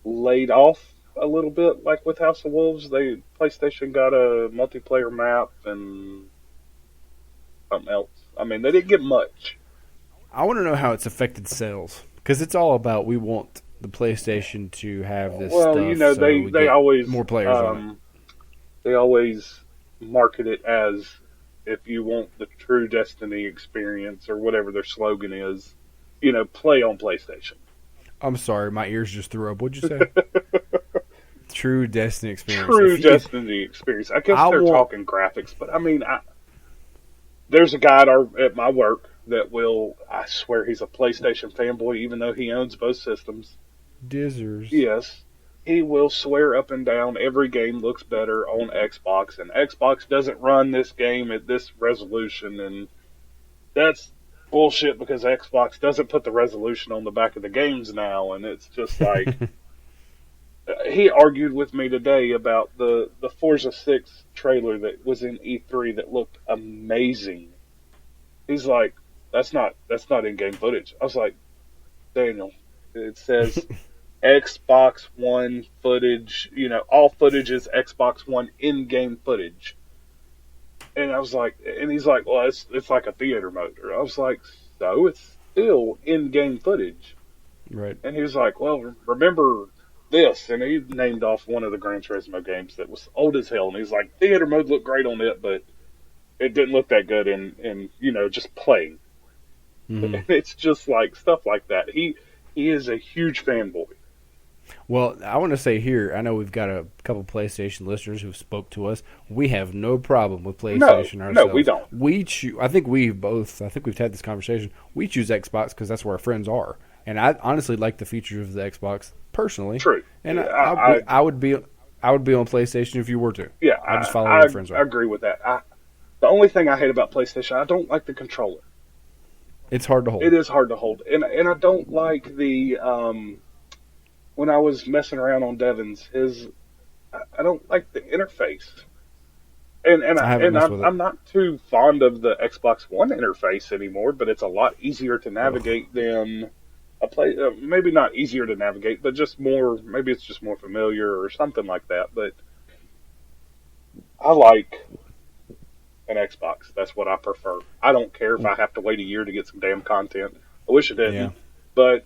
laid off a little bit, like with House of Wolves. PlayStation got a multiplayer map and something else. I mean, they didn't get much. I want to know how it's affected sales, because it's all about we want the PlayStation to have this stuff. Well, you know, they always more players on it. They always market it as, if you want the true Destiny experience, or whatever their slogan is, you know, play on PlayStation. I'm sorry, my ears just threw up. What'd you say? True Destiny experience. Destiny experience. I guess they're talking graphics, but I mean, there's a guy at my work that I swear he's a PlayStation fanboy, even though he owns both systems. Dizzers. Yes. He will swear up and down every game looks better on Xbox, and Xbox doesn't run this game at this resolution, and that's bullshit because Xbox doesn't put the resolution on the back of the games now, and it's just like... He argued with me today about the Forza 6 trailer that was in E3 that looked amazing. He's like, that's not in-game footage. I was like, Daniel, it says Xbox One footage, you know, all footage is Xbox One in-game footage. And I was like, and he's like, well, it's like a theater motor. I was like, so it's still in-game footage. Right. And he was like, well, remember this, and he named off one of the Gran Turismo games that was old as hell, and he's like, theater mode looked great on it, but it didn't look that good in you know, just playing. Mm-hmm. It's just like stuff like that. He is a huge fanboy. Well, I want to say here, I know we've got a couple PlayStation listeners who spoke to us. We have no problem with PlayStation ourselves. No, we don't. I think we've had this conversation. We choose Xbox because that's where our friends are. And I honestly like the features of the Xbox personally. True. And I would be on PlayStation if you were to. Yeah, I just follow where my friends are. I agree with that. The only thing I hate about PlayStation, I don't like the controller. It's hard to hold. It is hard to hold, and I don't like the when I was messing around on Devin's, I don't like the interface. And I haven't messed with it. I'm not too fond of the Xbox One interface anymore, but it's a lot easier to navigate than a play. Maybe not easier to navigate, but just more. Maybe it's just more familiar or something like that. But I like an Xbox. That's what I prefer. I don't care if I have to wait a year to get some damn content. I wish I didn't, Yeah. but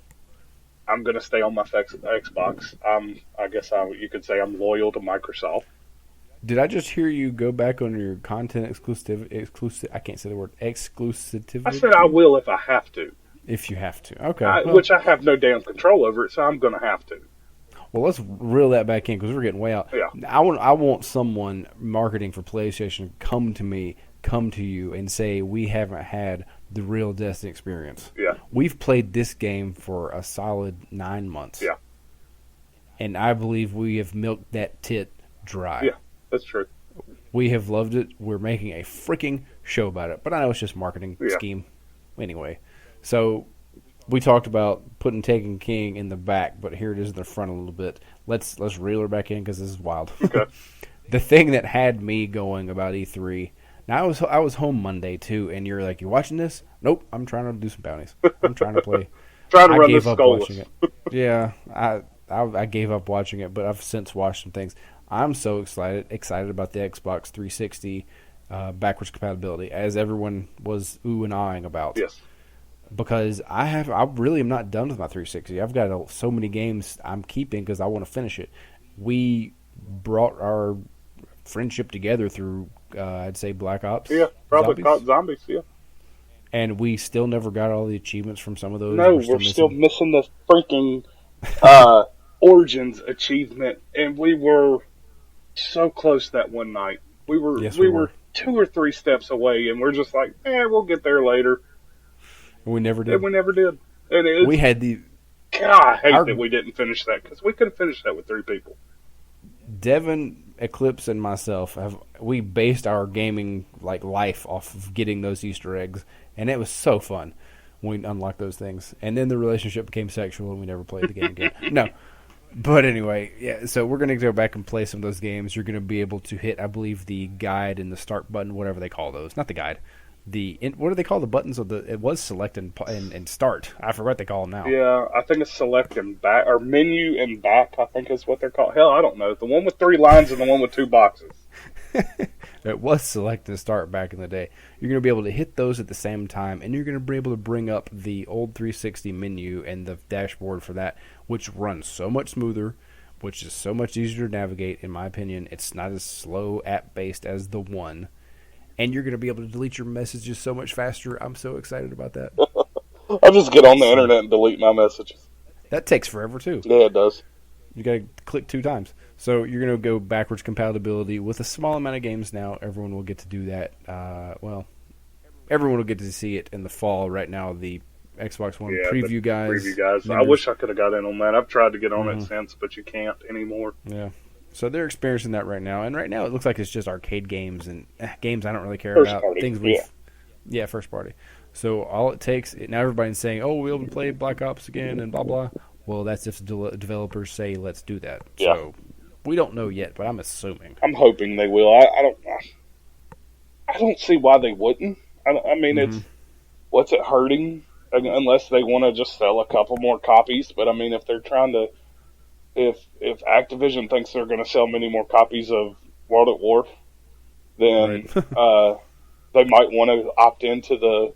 I'm gonna stay on my Xbox. I guess you could say I'm loyal to Microsoft. Did I just hear you go back on your content exclusive? I can't say the word exclusivity. I said I will if I have to. If you have to, okay. Which I have no damn control over it, so I'm gonna have to. Well, let's reel that back in because we're getting way out. Yeah. I want someone marketing for PlayStation come to you and say we haven't had the real Destiny experience. Yeah. We've played this game for a solid 9 months. Yeah. And I believe we have milked that tit dry. Yeah, that's true. We have loved it. We're making a freaking show about it. But I know it's just marketing scheme. Anyway, so we talked about putting Taken King in the back, but here it is in the front a little bit. Let's reel her back in because this is wild. Okay. The thing that had me going about E3. Now I was home Monday too, and you're like, "You watching this?" Nope, I'm trying to do some bounties. I'm trying to play. Trying to run gave the up Skullus. watching it. Yeah, I gave up watching it, but I've since watched some things. I'm so excited about the Xbox 360 backwards compatibility, as everyone was ooh and ahhing about. Yes. Because I really am not done with my 360. I've got so many games I'm keeping because I want to finish it. We brought our friendship together through, I'd say, Black Ops. Yeah, probably zombies. Yeah. And we still never got all the achievements from some of those. No, we're still missing the freaking Origins achievement, and we were so close that one night. We were 2 or 3 steps away, and we're just like, we'll get there later. And we never did. And we never did. And we had the... God, I hate that we didn't finish that, because we could have finished that with 3 people. Devin, Eclipse, and myself, we based our gaming life off of getting those Easter eggs, and it was so fun when we unlocked those things. And then the relationship became sexual, and we never played the game again. No. But anyway, yeah, so we're going to go back and play some of those games. You're going to be able to hit, I believe, the guide and the start button, whatever they call those. Not the guide. What do they call the buttons? It was select and start. I forgot what they call them now. Yeah, I think it's select and back, or menu and back, I think is what they're called. Hell, I don't know. The one with 3 lines and the one with 2 boxes. It was select and start back in the day. You're going to be able to hit those at the same time, and you're going to be able to bring up the old 360 menu and the dashboard for that, which runs so much smoother, which is so much easier to navigate, in my opinion. It's not as slow app-based as the one. And you're going to be able to delete your messages so much faster. I'm so excited about that. I just get on the internet and delete my messages. That takes forever, too. Yeah, it does. You got to click 2 times. So you're going to go backwards compatibility with a small amount of games now. Everyone will get to do that. Everyone will get to see it in the fall. Right now, the Xbox One preview guys. I wish I could have got in on that. I've tried to get on it since, but you can't anymore. Yeah. So they're experiencing that right now. And right now it looks like it's just arcade games and games I don't really care First about. party. Things Yeah, first party. So all it takes, now everybody's saying, we'll be able to play Black Ops again and blah, blah. Well, that's if the developers say, let's do that. Yeah. So we don't know yet, but I'm assuming. I'm hoping they will. I don't see why they wouldn't. I mean, it's, what's it hurting? Unless they want to just sell a couple more copies. But I mean, if they're trying to, if Activision thinks they're going to sell many more copies of World at War, then they might want to opt into the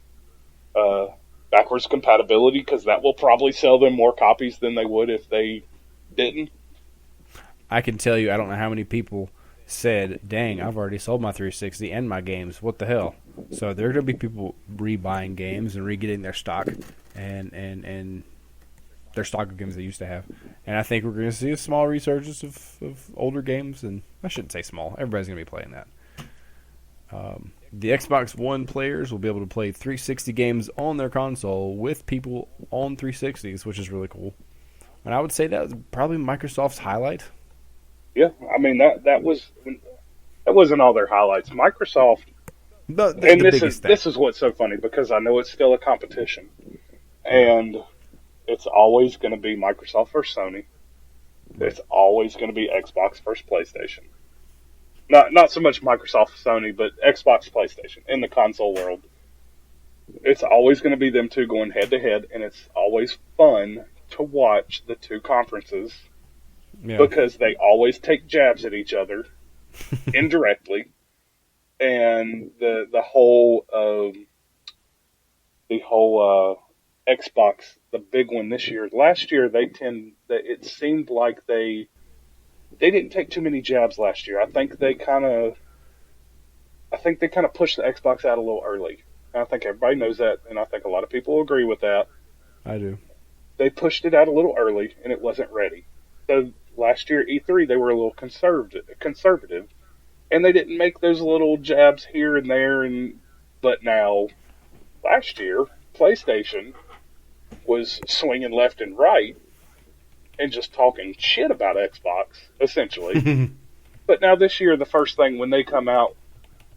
backwards compatibility, because that will probably sell them more copies than they would if they didn't. I can tell you, I don't know how many people said, dang, I've already sold my 360 and my games. What the hell? So there are going to be people rebuying games and re-getting their stock and their stock of games they used to have. And I think we're going to see a small resurgence of older games. And I shouldn't say small. Everybody's going to be playing that. The Xbox One players will be able to play 360 games on their console with people on 360s, which is really cool. And I would say that was probably Microsoft's highlight. Yeah, I mean that wasn't all their highlights. Microsoft, this is what's so funny, because I know it's still a competition, and it's always going to be Microsoft versus Sony. It's always going to be Xbox versus PlayStation. Not so much Microsoft, Sony, but Xbox, PlayStation in the console world. It's always going to be them two going head to head, and it's always fun to watch the two conferences because they always take jabs at each other indirectly, and the whole Xbox, the big one this year. Last year it seemed like they didn't take too many jabs last year. I think they kind of pushed the Xbox out a little early. And I think everybody knows that, and I think a lot of people agree with that. I do. They pushed it out a little early, and it wasn't ready. So last year E3 they were a little conservative, and they didn't make those little jabs here and there. But now, last year, PlayStation was swinging left and right and just talking shit about Xbox, essentially. But now this year, the first thing when they come out,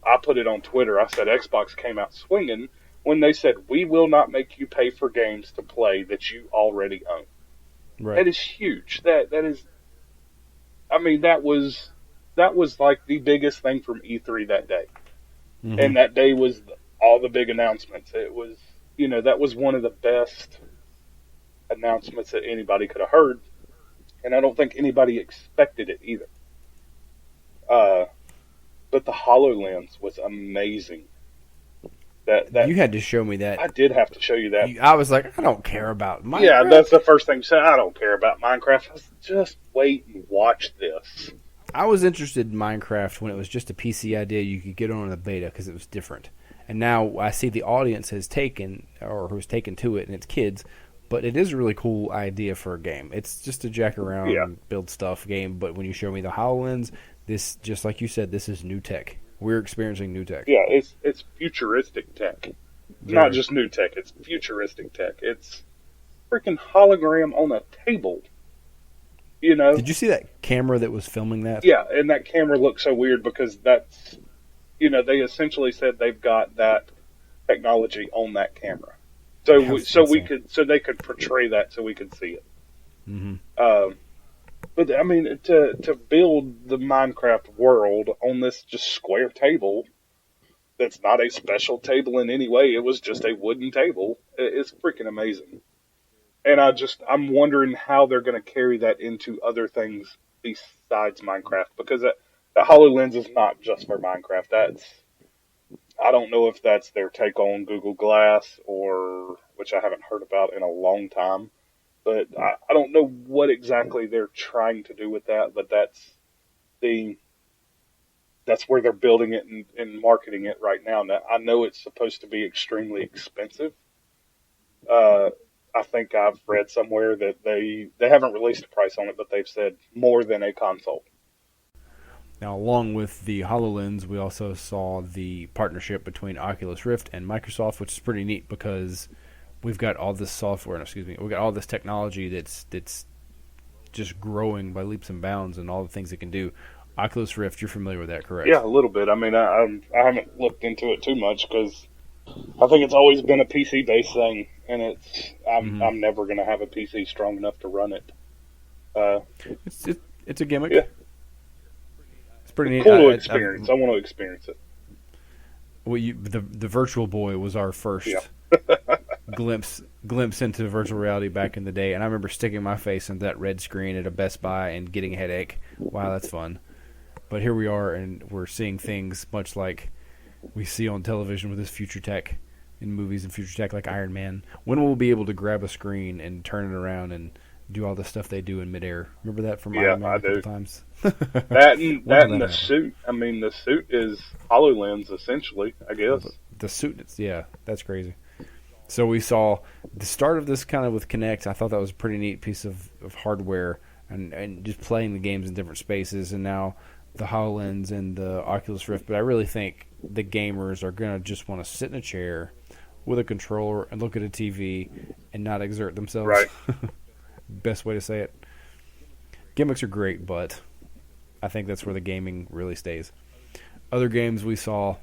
I put it on Twitter, I said Xbox came out swinging when they said, we will not make you pay for games to play that you already own. Right. That is huge. That was like the biggest thing from E3 that day. Mm-hmm. And that day was all the big announcements. It was, that was one of the best announcements that anybody could have heard. And I don't think anybody expected it either. But the HoloLens was amazing. That you had to show me that. I did have to show you that. I was like, I don't care about Minecraft. Yeah, that's the first thing you said. I don't care about Minecraft. I was, just wait and watch this. I was interested in Minecraft when it was just a PC idea you could get on the beta because it was different. And now I see the audience has taken, or who's taken to it, and it's kids. But it is a really cool idea for a game. It's just a jack around and build stuff game. But when you show me the HoloLens, this, just like you said, this is new tech. We're experiencing new tech. Yeah, it's futuristic tech. It's not just new tech. It's futuristic tech. It's freaking hologram on a table. Did you see that camera that was filming that? Yeah, and that camera looks so weird because that's, they essentially said they've got that technology on that camera. So they could portray that so we could see it. Mm-hmm. But I mean, to build the Minecraft world on this just square table, that's not a special table in any way. It was just a wooden table. It's freaking amazing. And I'm wondering how they're going to carry that into other things besides Minecraft, because the HoloLens is not just for Minecraft. I don't know if that's their take on Google Glass, which I haven't heard about in a long time. But I don't know what exactly they're trying to do with that. But that's where they're building it and marketing it right now. Now I know it's supposed to be extremely expensive. I think I've read somewhere that they haven't released a price on it, but they've said more than a console. Now, along with the HoloLens, we also saw the partnership between Oculus Rift and Microsoft, which is pretty neat because we've got all this software, we've got all this technology that's just growing by leaps and bounds and all the things it can do. Oculus Rift, you're familiar with that, correct? Yeah, a little bit. I mean, I haven't looked into it too much because I think it's always been a PC-based thing, and I'm never going to have a PC strong enough to run it. It's a gimmick. Yeah. It's pretty neat. Cool experience. I want to experience it. Well, the Virtual Boy was our first glimpse into virtual reality back in the day, and I remember sticking my face into that red screen at a Best Buy and getting a headache. Wow, that's fun. But here we are, and we're seeing things much like we see on television with this future tech in movies and future tech like Iron Man. When will we be able to grab a screen and turn it around and do all the stuff they do in midair? Remember that from Iron Man a couple times? that and the suit. I mean, the suit is HoloLens, essentially, I guess. The suit, that's crazy. So we saw the start of this kind of with Kinect. I thought that was a pretty neat piece of hardware and just playing the games in different spaces. And now the HoloLens and the Oculus Rift. But I really think the gamers are going to just want to sit in a chair with a controller and look at a TV and not exert themselves. Right. Best way to say it. Gimmicks are great, but I think that's where the gaming really stays. Other games we saw,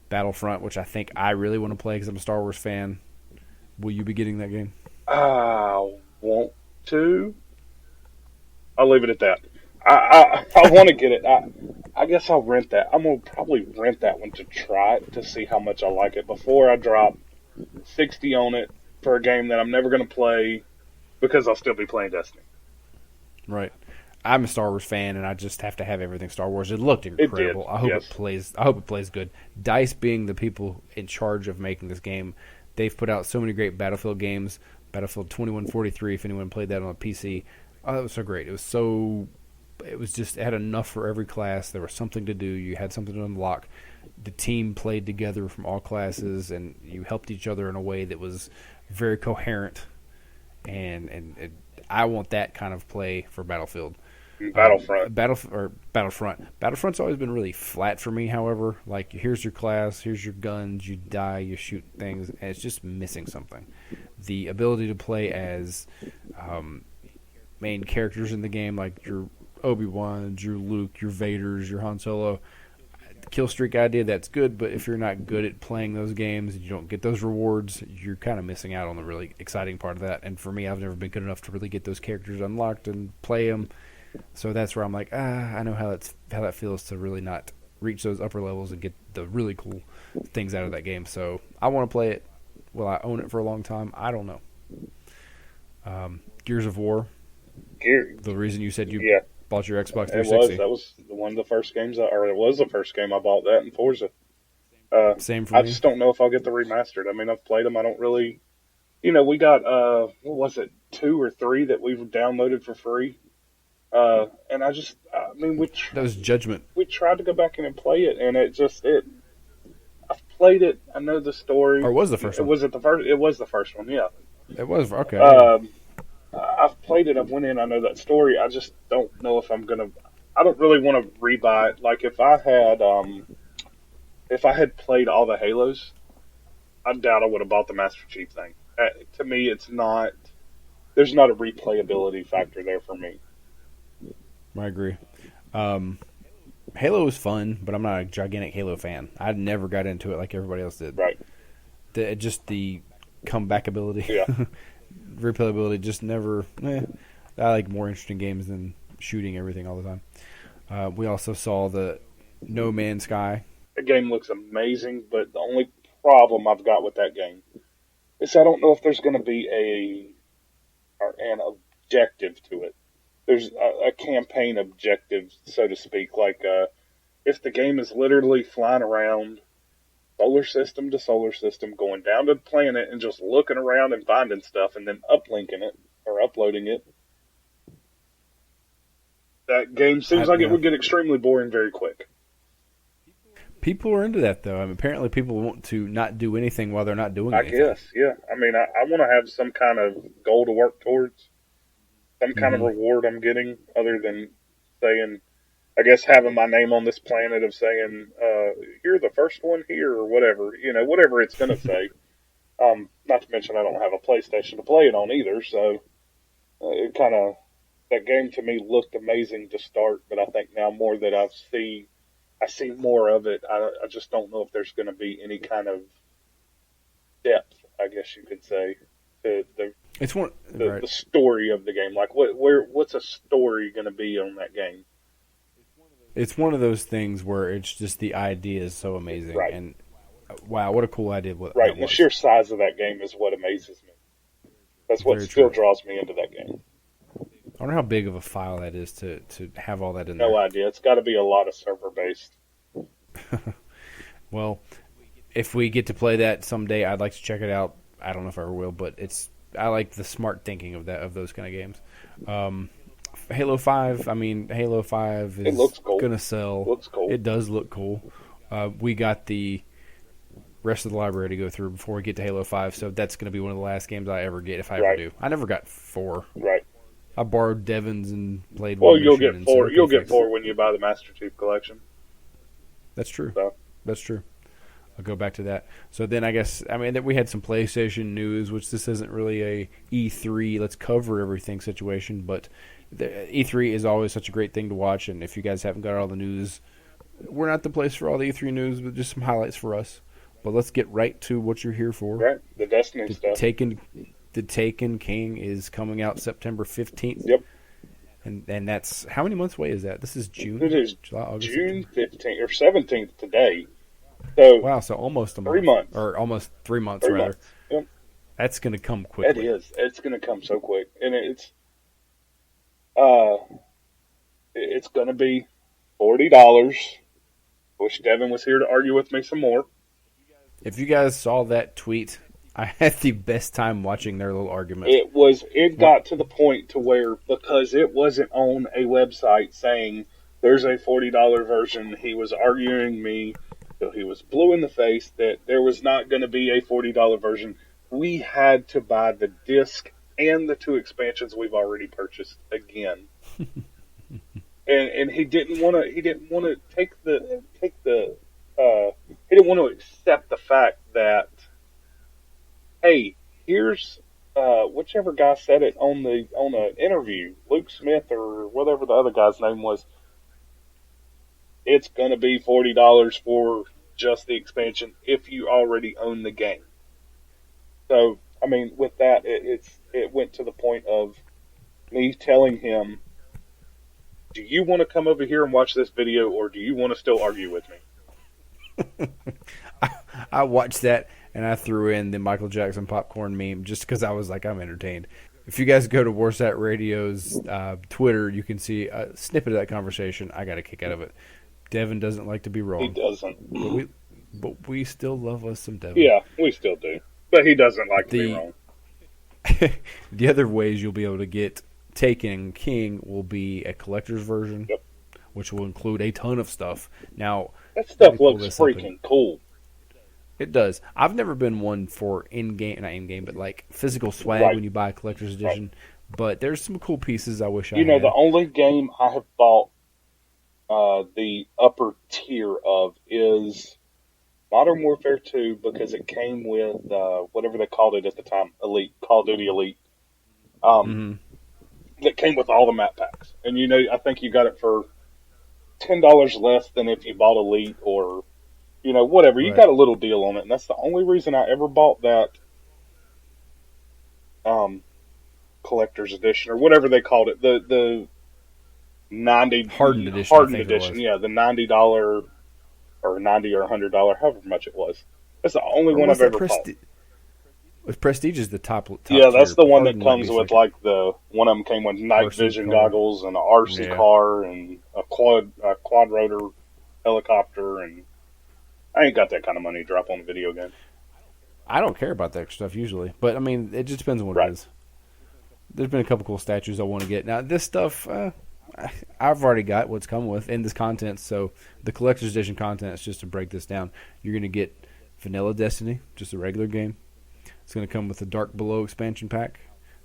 Battlefront, which I think I really want to play because I'm a Star Wars fan. Will you be getting that game? I want to. I'll leave it at that. I want to get it. I guess I'll rent that. I'm gonna probably rent that one to try it to see how much I like it before I drop $60 on it for a game that I'm never gonna play because I'll still be playing Destiny. Right. I'm a Star Wars fan, and I just have to have everything Star Wars. It looked incredible. It did, I hope yes. it plays. I hope it plays good. DICE being the people in charge of making this game, they've put out so many great Battlefield games. Battlefield 2143, if anyone played that on a PC, oh, that was so great. It was just, it had enough for every class. There was something to do. You had something to unlock. The team played together from all classes, and you helped each other in a way that was very coherent. And I want that kind of play for Battlefield. Battlefront. Battlefront. Battlefront's always been really flat for me, however. Like, here's your class, here's your guns, you die, you shoot things, and it's just missing something. The ability to play as main characters in the game, like your Obi-Wans, your Luke, your Vaders, your Han Solo. The kill streak idea, that's good, but if you're not good at playing those games and you don't get those rewards, you're kind of missing out on the really exciting part of that. And for me, I've never been good enough to really get those characters unlocked and play them. So that's where I'm like, I know how that feels to really not reach those upper levels and get the really cool things out of that game. So I want to play it. Will I own it for a long time? I don't know. Gears of War. The reason you said you bought your Xbox 360. That was one of the first games, it was the first game I bought, that and Forza. Same for me. I just don't know if I'll get the remastered. I mean, I've played them. I don't really, we got, what was it, 2 or 3 that we've downloaded for free. And that was Judgment. We tried to go back in and play it, and I've played it. I know the story. Or was the first one? Was it the first? It was the first one. Yeah. It was okay. I've played it. I've went in. I know that story. I just don't know if I'm gonna. I don't really want to rebuy it. Like if I had played all the Halos, I doubt I would have bought the Master Chief thing. To me, it's not. There's not a replayability factor there for me. I agree. Halo is fun, but I'm not a gigantic Halo fan. I never got into it like everybody else did. Right. The comeback ability, yeah, replayability, just never. I like more interesting games than shooting everything all the time. We also saw the No Man's Sky. The game looks amazing, but the only problem I've got with that game is I don't know if there's going to be an objective to it. There's a campaign objective, so to speak. Like, if the game is literally flying around solar system to solar system, going down to the planet and just looking around and finding stuff and then uplinking it or uploading it, that game seems like it would get extremely boring very quick. People are into that, though. I mean, apparently people want to not do anything while they're not doing anything. I guess, yeah. I mean, I want to have some kind of goal to work towards. Some kind of reward I'm getting, other than saying, I guess having my name on this planet of saying, you're the first one here, or whatever, whatever it's going to say. Not to mention I don't have a PlayStation to play it on either, so that game to me looked amazing to start, but I think now more that I see more of it, I just don't know if there's going to be any kind of depth, I guess you could say, to the story of the game. Like, what's a story going to be on that game? It's one of those things where it's just the idea is so amazing. Right. And wow, what a cool idea. Right. The sheer size of that game is what amazes me. That's what still draws me into that game. I wonder how big of a file that is to have all that in there. No idea. It's got to be a lot of server-based. Well, if we get to play that someday, I'd like to check it out. I don't know if I ever will, but I like the smart thinking of those kind of games. Halo 5, Halo 5 is going to sell. It looks cool. It does look cool. We got the rest of the library to go through before we get to Halo 5, so that's going to be one of the last games I ever get if I ever do. I never got 4. Right. I borrowed Devin's and played one. Well, you'll get 4. You'll get 4 when you buy the Master Chief Collection. That's true. So. That's true. I'll go back to that. So then I guess, that we had some PlayStation news, which this isn't really a E3, let's cover everything situation, but the E3 is always such a great thing to watch, and if you guys haven't got all the news, we're not the place for all the E3 news, but just some highlights for us. But let's get right to what you're here for. Right, the Destiny stuff. The Taken King is coming out September 15th. Yep. And that's, how many months away is that? This is June? It is July, August, June 15th or 17th today. So wow, so almost a month. 3 months. Or almost 3 months, 3 rather. months. Yep. That's going to come quickly. It is. It's going to come so quick. And it's going to be $40. Wish Devin was here to argue with me some more. If you guys saw that tweet, I had the best time watching their little argument. It got to the point to where, because it wasn't on a website saying there's a $40 version, he was arguing me till he was blue in the face that there was not going to be a $40 version. We had to buy the disc and the 2 expansions we've already purchased again. and he didn't want to he didn't want to accept the fact that, hey, here's whichever guy said it on an interview, Luke Smith or whatever the other guy's name was. It's going to be $40 for just the expansion if you already own the game. So, I mean, with that, it went to the point of me telling him, do you want to come over here and watch this video, or do you want to still argue with me? I watched that, and I threw in the Michael Jackson popcorn meme just because I was like, I'm entertained. If you guys go to Warsat Radio's Twitter, you can see a snippet of that conversation. I got a kick out of it. Devin doesn't like to be wrong. He doesn't. But we still love us some Devin. Yeah, we still do. But he doesn't like to be wrong. The other ways you'll be able to get Taken King will be a collector's version, yep, which will include a ton of stuff. Now, that stuff looks freaking cool. It does. I've never been one for not in-game, but like physical swag when you buy a collector's edition. Right. But there's some cool pieces I wish I had. The only game I have bought the upper tier of is Modern Warfare 2, because it came with whatever they called it at the time, Elite, Call of Duty Elite. That came with all the map packs. And I think you got it for $10 less than if you bought Elite or whatever. You got a little deal on it, and that's the only reason I ever bought that collector's edition or whatever they called it. The 90 hardened edition. Yeah, the $90 or $90 or $100, however much it was. That's the only one I've ever bought. With Prestige is the top yeah, that's the one that comes with like the one of them came with night vision goggles and an RC car and a quad rotor helicopter, and I ain't got that kind of money to drop on a video game. I don't care about that stuff usually, but I mean it just depends on what it is. There's been a couple cool statues I want to get. Now this stuff I've already got what's come with in this content, so the collector's edition content is just to break this down. You're going to get Vanilla Destiny, just a regular game. It's going to come with the Dark Below expansion pack,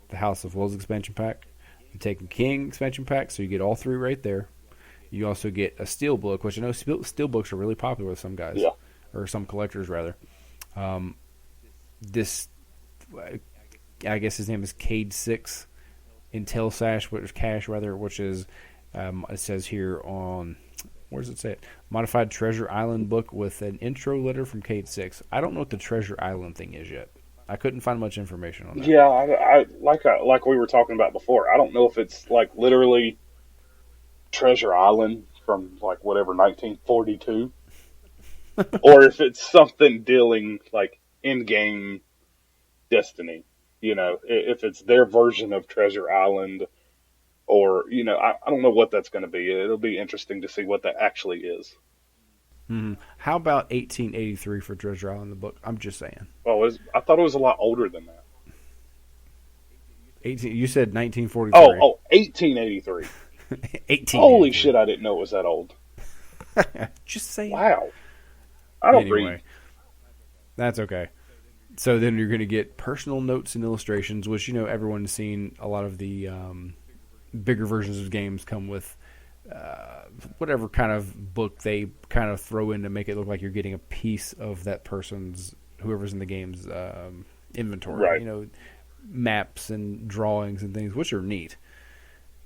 the House of Wolves expansion pack, the Taken King expansion pack, so you get all 3 right there. You also get a Steelbook, which I know Steelbooks are really popular with some guys, or some collectors rather. This, I guess his name is Cade 6 Intel Cache, which is, it says here on, where does it say it? Modified Treasure Island book with an intro letter from Cade 6. I don't know what the Treasure Island thing is yet. I couldn't find much information on that. Yeah, I like we were talking about before. I don't know if it's like literally Treasure Island from like whatever 1942, or if it's something dealing like in-game Destiny. If it's their version of Treasure Island, or I don't know what that's going to be. It'll be interesting to see what that actually is. Mm-hmm. How about 1883 for Treasure Island, the book? I'm just saying. Oh, I thought it was a lot older than that. You said 1943. Oh, 1883. 1883. Holy shit, I didn't know it was that old. Just saying. Wow. I don't read. That's okay. So then you're going to get personal notes and illustrations, which, everyone's seen a lot of the bigger versions of games come with whatever kind of book they kind of throw in to make it look like you're getting a piece of that person's, whoever's in the game's inventory. Right. Maps and drawings and things, which are neat.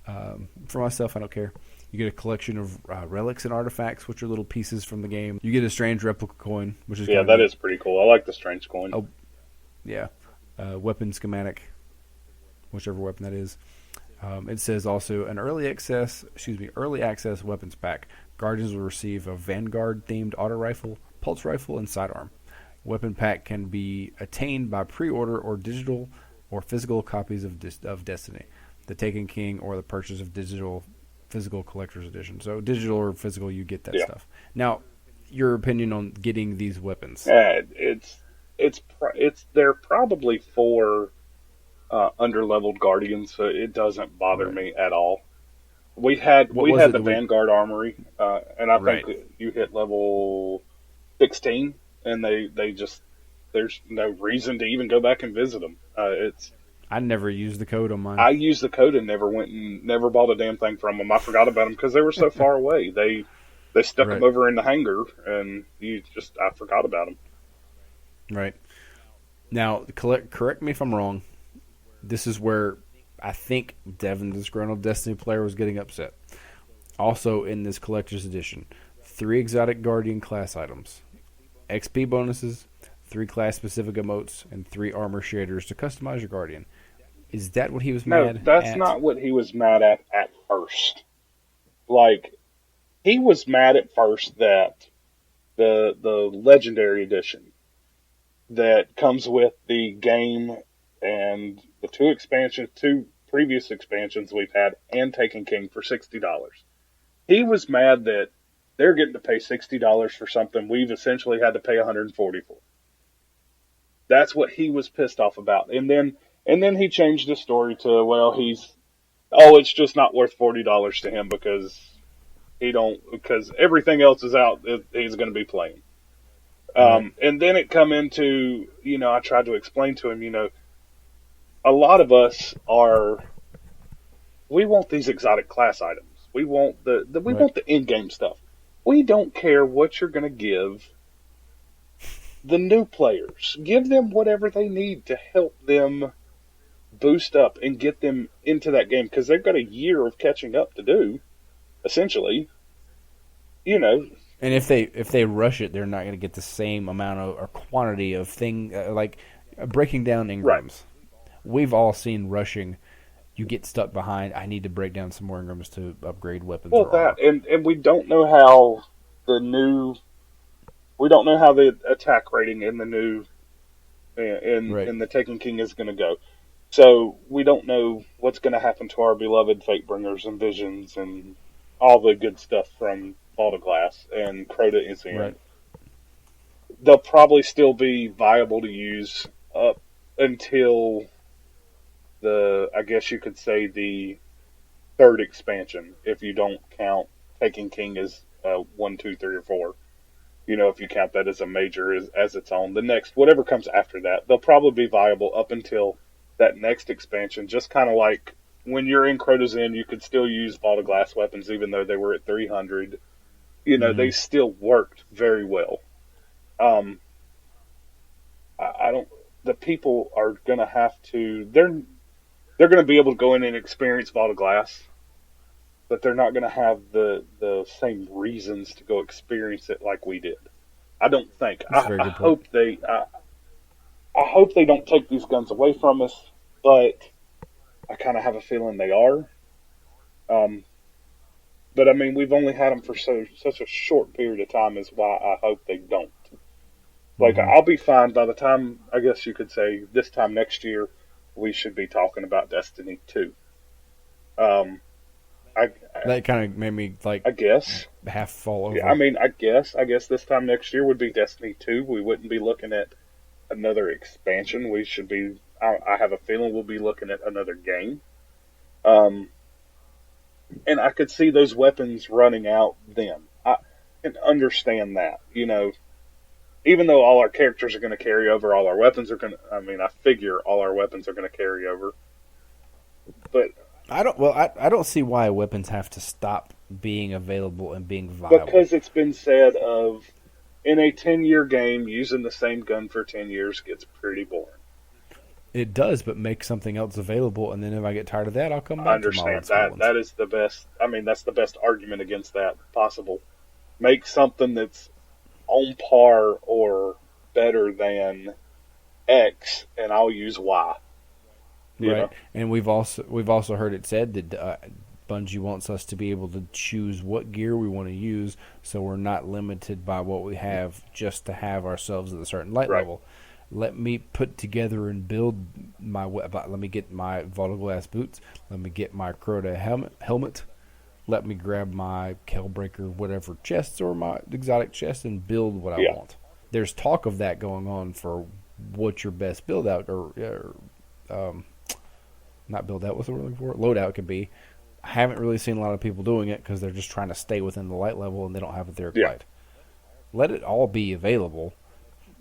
For myself, I don't care. You get a collection of relics and artifacts, which are little pieces from the game. You get a strange replica coin, which is that is pretty cool. I like the strange coin. Oh, yeah. Weapon schematic, whichever weapon that is. It says also an early access weapons pack. Guardians will receive a Vanguard themed auto rifle, pulse rifle, and sidearm. Weapon pack can be attained by pre-order or digital or physical copies of Destiny, the Taken King, or the purchase of digital physical collector's edition. So digital or physical, you get that stuff. Now, your opinion on getting these weapons? They're probably for underleveled Guardians, so it doesn't bother me at all. We had the Vanguard Armory, and I think you hit level 16, and they just there's no reason to even go back and visit them. I never used the code on mine. I used the code and never bought a damn thing from them. I forgot about them because they were so far away. They stuck them over in the hangar, and I forgot about them. Right. Now, correct me if I'm wrong. This is where I think Devin, the disgruntled Destiny player, was getting upset. Also in this collector's edition, 3 exotic Guardian class items, XP bonuses, 3 class-specific emotes, and 3 armor shaders to customize your Guardian. Is that what he was mad at? No, that's not what he was mad at first. Like, he was mad at first that the Legendary Edition that comes with the game and the 2 previous expansions we've had and Taken King for $60. He was mad that they're getting to pay $60 for something we've essentially had to pay $140 for. That's what he was pissed off about. And then he changed the story to, it's just not worth $40 to him because everything else is out, he's going to be playing. And then it come into, I tried to explain to him, a lot of us we want these exotic class items. We want want the in-game stuff. We don't care what you're going to give the new players. Give them whatever they need to help them boost up and get them into that game, because they've got a year of catching up to do, essentially. And if they rush it, they're not going to get the same amount of or quantity of thing like breaking down engrams. Right. We've all seen rushing. You get stuck behind. I need to break down some more engrams to upgrade weapons. Well, and we don't know how the attack rating in the new in the Taken King is going to go. So we don't know what's going to happen to our beloved Fatebringers and Visions and all the good stuff from Vault of Glass and Crota Insigne. Right. They'll probably still be viable to use up until I guess you could say the 3rd expansion, if you don't count Taken King as 1, 2, 3, or 4. If you count that as a major as its own. The next, whatever comes after that, they'll probably be viable up until that next expansion. Just kind of like when you're in Crota's End, you could still use Vault of Glass weapons even though they were at 300. They still worked very well. I don't. The people are going to have to. They're going to be able to go in and experience Vault of Glass, but they're not going to have the same reasons to go experience it like we did. I don't think. I hope they don't take these guns away from us, but I kind of have a feeling they are. But I mean, we've only had them for such a short period of time, is why I hope they don't. Like, I'll be fine by the time, I guess you could say, this time next year, we should be talking about Destiny 2. That kind of made me, I guess, half fall over. Yeah, I mean, I guess this time next year would be Destiny 2. We wouldn't be looking at another expansion. We should be, I have a feeling we'll be looking at another game. And I could see those weapons running out then. I can understand that, even though all our characters are going to carry over, all our weapons are going to, I figure all our weapons are going to carry over. But I don't see why weapons have to stop being available and being viable. Because it's been said in a 10-year game, using the same gun for 10 years gets pretty boring. It does, but make something else available, and then if I get tired of that, I'll come back. I understand that. That is the best. That's the best argument against that possible. Make something that's on par or better than X, and I'll use Y. Right, and we've also heard it said that Bungie wants us to be able to choose what gear we want to use, so we're not limited by what we have just to have ourselves at a certain light level. Let me put together and build let me get my Voltaglass boots. Let me get my Crota helmet. Let me grab my Hellbreaker whatever chests or my exotic chest and build what I want. There's talk of that going on for what your best build out or not build out. What's the word I'm looking for? Loadout could be. I haven't really seen a lot of people doing it because they're just trying to stay within the light level and they don't have a Thier glide. Let it all be available.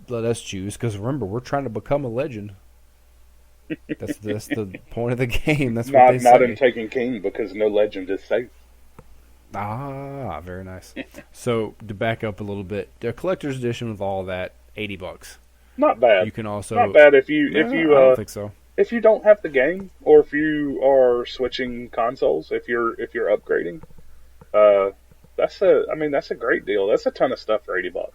Let us choose, because remember, we're trying to become a legend. That's the point of the game. That's what they say. Not in Taken King, because no legend is safe. Ah, very nice. So to back up a little bit, the collector's edition with all that, $80. Not bad. You can also not bad if you I don't think so. If you don't have the game, or if you are switching consoles, if you're upgrading, that's a great deal. That's a ton of stuff for $80.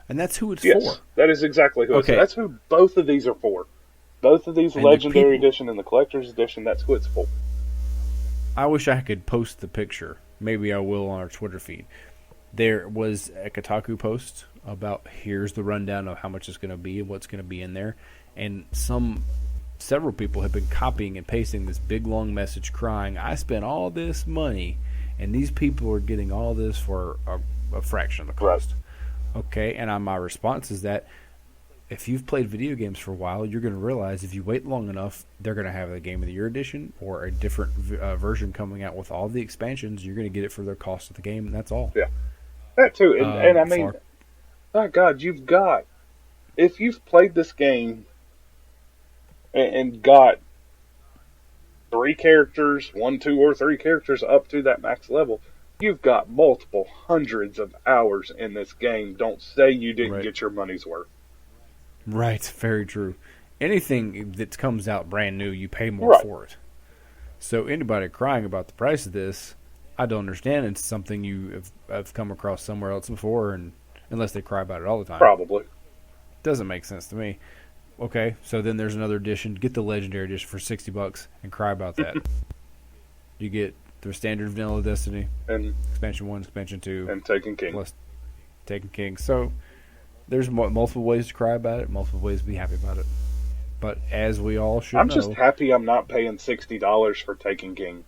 And that's who it's for. That is exactly who it's for. That's who both of these are for. Both of these, and Legendary Edition and the Collector's Edition, that's who it's for. I wish I could post the picture. Maybe I will on our Twitter feed. There was a Kotaku post about here's the rundown of how much it's going to be and what's going to be in there. And several people have been copying and pasting this big long message crying, I spent all this money and these people are getting all this for a fraction of the cost. Right. Okay, and my response is that if you've played video games for a while, you're going to realize if you wait long enough, they're going to have a Game of the Year edition or a different version coming out with all the expansions. You're going to get it for the cost of the game, and that's all. Yeah, that too. And I mean, my God, if you've played this game and got 3 characters, 1, 2, or 3 characters up to that max level, you've got multiple hundreds of hours in this game. Don't say you didn't get your money's worth. Right, very true. Anything that comes out brand new, you pay more for it. So anybody crying about the price of this, I don't understand. It's something you have come across somewhere else before, and unless they cry about it all the time. Probably. Doesn't make sense to me. Okay, so then there's another edition. Get the Legendary Edition for $60 and cry about that. You get the standard vanilla Destiny, and expansion 1, expansion 2, and Taken King. Plus Taken King. So there's multiple ways to cry about it, multiple ways to be happy about it. But as we all should know, I'm just happy I'm not paying $60 for Taken King.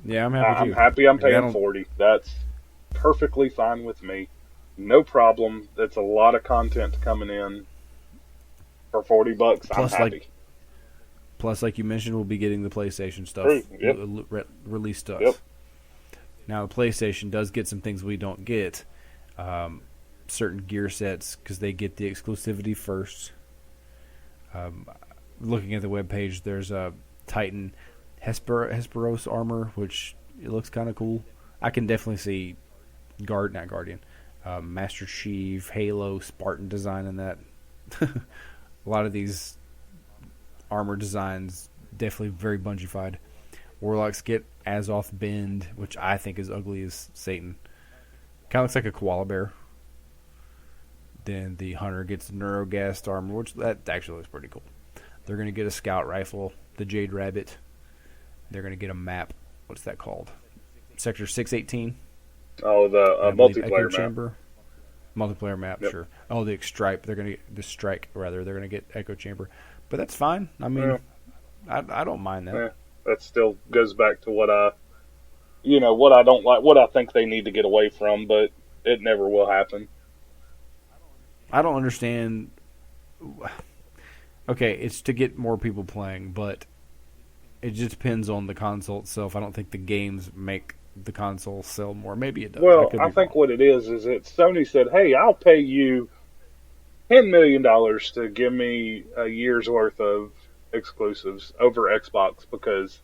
Yeah, I'm happy too. I'm happy I'm paying $40. That's perfectly fine with me. No problem. That's a lot of content coming in for $40. I'm happy. Plus, like you mentioned, we'll be getting the PlayStation stuff, release stuff. Yep. Now, the PlayStation does get some things we don't get. Certain gear sets, because they get the exclusivity first. Looking at the webpage, there's a Titan Hesperos armor, which it looks kind of cool. I can definitely see Master Chief, Halo, Spartan design in that. A lot of these armor designs definitely very Bungified. Warlocks get Azoth Bend, which I think is ugly as Satan. Kind of looks like a koala bear. Then the Hunter gets Neurogast armor, which that actually looks pretty cool. They're going to get a scout rifle, the Jade Rabbit. They're going to get a map. What's that called? Sector 618. Oh, the multiplayer chamber. Multiplayer map, yep. Sure. Oh, the Stripe. They're going to get the Strike, rather. They're going to get Echo Chamber. But that's fine. I mean, I don't mind that. Yeah, that still goes back to what I don't like, what I think they need to get away from, but it never will happen. I don't understand. Okay, it's to get more people playing, but it just depends on the console itself. I don't think the games make the console sell more. Maybe it does. Well, I think what it is that Sony said, hey, I'll pay you $10 million to give me a year's worth of exclusives over Xbox because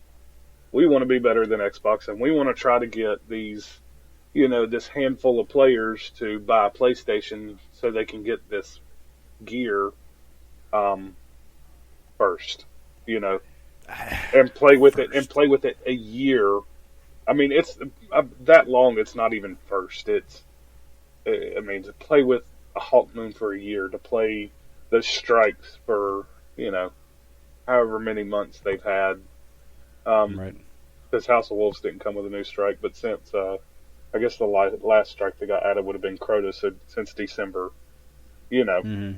we want to be better than Xbox and we want to try to get these, this handful of players to buy a PlayStation so they can get this gear first, and play with it a year. I mean, it's that long. It's not even first. To play with a Hawk Moon for a year, to play the Strikes for however many months they've had. Right. Because House of Wolves didn't come with a new strike, but since I guess the last strike that got added would have been Crota, so since December, Mm-hmm.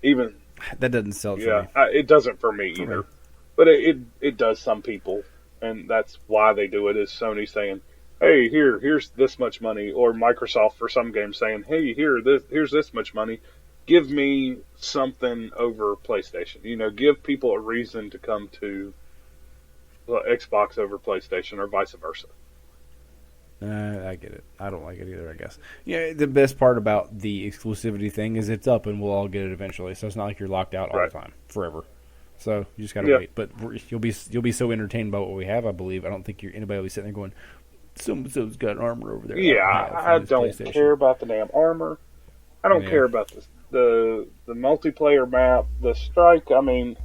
even That doesn't sell it for me. It doesn't for me either. But it does some people, and that's why they do it. Is Sony saying, "Hey, here's this much money," or Microsoft for some games saying, "Hey, here's this much money. Give me something over PlayStation. Give people a reason to come to Xbox over PlayStation, or vice versa." I get it. I don't like it either, I guess. Yeah, the best part about the exclusivity thing is it's up and we'll all get it eventually. So it's not like you're locked out all the time, forever. So you just got to wait. But you'll be so entertained by what we have, I believe. I don't think anybody will be sitting there going, so-and-so's got armor over there. Yeah, I don't care about the damn armor. I don't care about the multiplayer map, the strike. I mean,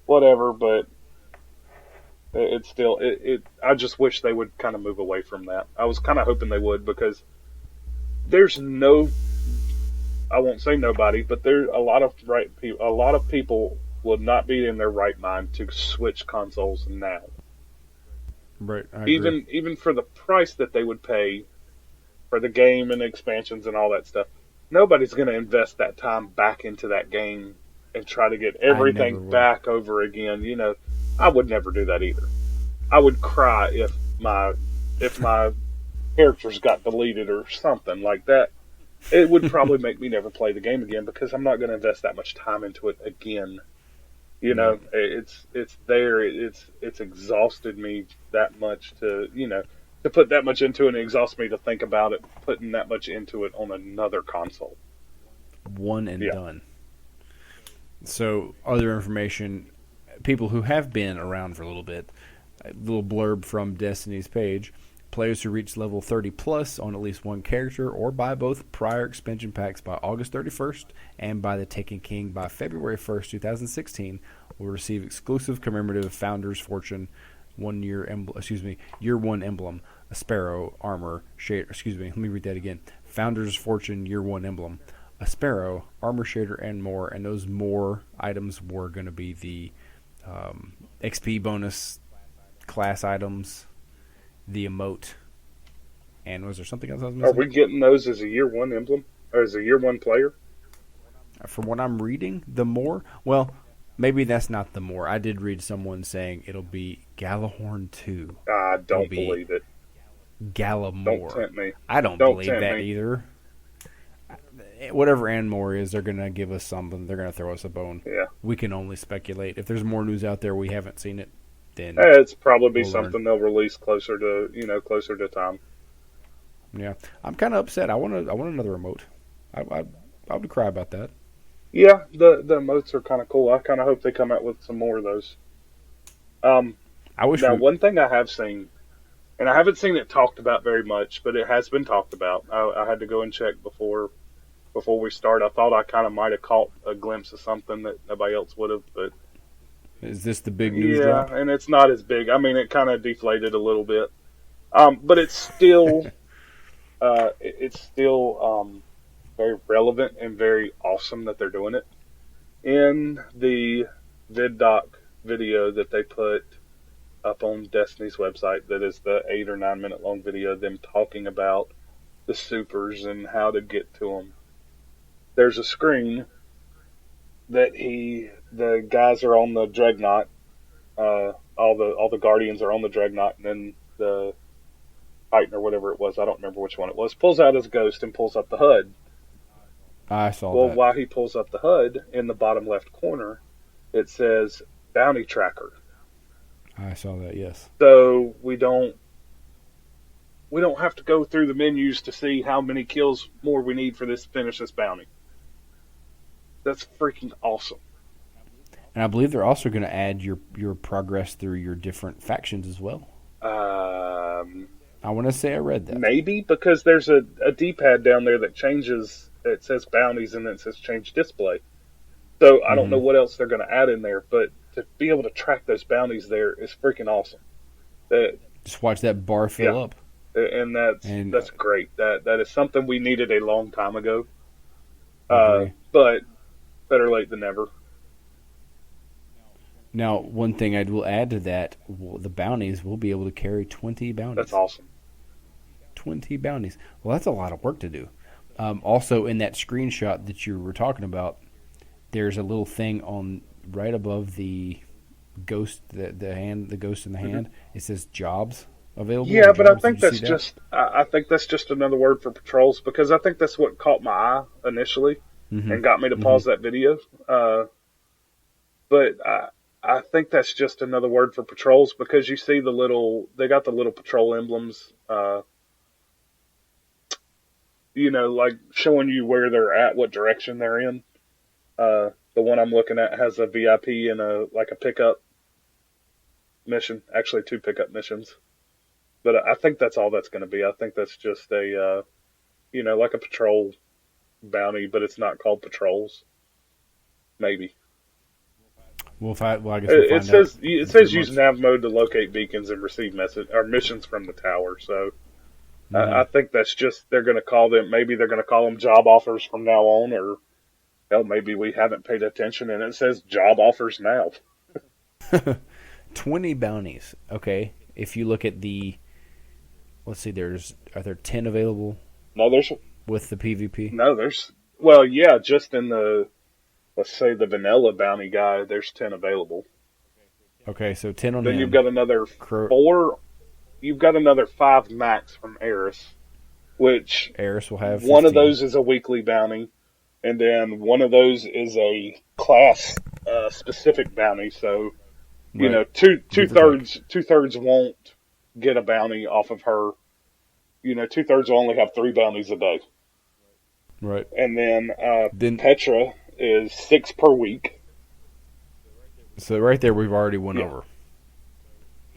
whatever, but it's still I just wish they would kind of move away from that. I was kind of hoping they would, because there's I won't say nobody, but there's a lot of people would not be in their right mind to switch consoles now. Right. I agree. Even for the price that they would pay for the game and expansions and all that stuff, nobody's going to invest that time back into that game and try to get everything back over again. I would never do that either. I would cry if my characters got deleted or something like that. It would probably make me never play the game again, because I'm not going to invest that much time into it again. It's there. It's exhausted me that much to put that much into it, and it exhausts me to think about it, putting that much into it on another console. One and done. So, other information, people who have been around for a little bit, a little blurb from Destiny's page: players who reach level 30 plus on at least one character or buy both prior expansion packs by August 31st and by the Taken King by February 1st, 2016 will receive exclusive commemorative Founder's Fortune Year 1 emblem, a sparrow, armor, shader. Let me read that again. Founder's Fortune Year 1 emblem, a sparrow, armor shader, and more. And those more items were going to be the XP bonus class items, the emote, and was there something else I was missing? Are we getting those as a Year 1 emblem, or as a Year 1 player? From what I'm reading, the more, well, maybe that's not the more. I did read someone saying it'll be Galahorn 2. I don't believe it. Galamore. Don't tempt me. I don't believe that either. Whatever and more is, they're going to give us something. They're going to throw us a bone. Yeah. We can only speculate. If there's more news out there we haven't seen it, then it's probably something they'll release closer to time. Yeah, I'm kind of upset. I want another emote. I would cry about that. Yeah, the emotes are kind of cool. I kind of hope they come out with some more of those. I wish. Now, one thing I have seen, and I haven't seen it talked about very much, but it has been talked about. I had to go and check before we start. I thought I kind of might have caught a glimpse of something that nobody else would have, but. Is this the big news drop? Yeah, and it's not as big. I mean, it kind of deflated a little bit, but it's still, very relevant and very awesome that they're doing it. In the VidDoc video that they put up on Destiny's website, that is the 8 or 9 minute long video of them talking about the supers and how to get to them. There's a screen that the guys are on the Dreadnought, all the Guardians are on the Dreadnought, and then the Titan or whatever it was, I don't remember which one it was, pulls out his ghost and pulls up the HUD. I saw that. Well, while he pulls up the HUD, in the bottom left corner, it says Bounty Tracker. I saw that, yes. So we don't have to go through the menus to see how many kills more we need for this to finish this bounty. That's freaking awesome. And I believe they're also going to add your progress through your different factions as well. I want to say I read that. Maybe, because there's a D-pad down there that changes. It says bounties and then it says change display. So I don't know what else they're going to add in there, but to be able to track those bounties there is freaking awesome. Just watch that bar fill up. And that's great. That is something we needed a long time ago. Okay. But better late than never. Now, one thing I will add to that, the bounties will be able to carry 20 bounties. That's awesome. 20 bounties. Well, that's a lot of work to do. Also, in that screenshot that you were talking about, there's a little thing on right above the ghost, the ghost in the hand. It says jobs available. Yeah, but I jobs. think that's just I think that's just another word for patrols, because I think that's what caught my eye initially and got me to pause that video. But I think that's just another word for patrols, because you see they got the little patrol emblems, like showing you where they're at, what direction they're in. The one I'm looking at has a VIP and a pickup mission, actually 2 pickup missions. But I think that's all that's going to be. I think that's just a, like a patrol bounty, but it's not called patrols. Maybe. I guess we'll find out. It says use nav mode to locate beacons and receive missions from the tower. So I think that's just they're going to call them. Maybe they're going to call them job offers from now on, or hell, maybe we haven't paid attention and it says job offers now. 20 bounties. Okay, if you look at the, let's see, are there 10 available? No, there's with the PvP. No, just in the, let's say the vanilla bounty guy, there's 10 available. Okay, so 10 on then him. You've got another 4. You've got another 5 max from Eris, which Eris will have 15. One of those is a weekly bounty, and then one of those is a class specific bounty. So, two thirds won't get a bounty off of her. 2/3 will only have 3 bounties a day. Right. And then Petra is 6 per week. So right there, we've already went over.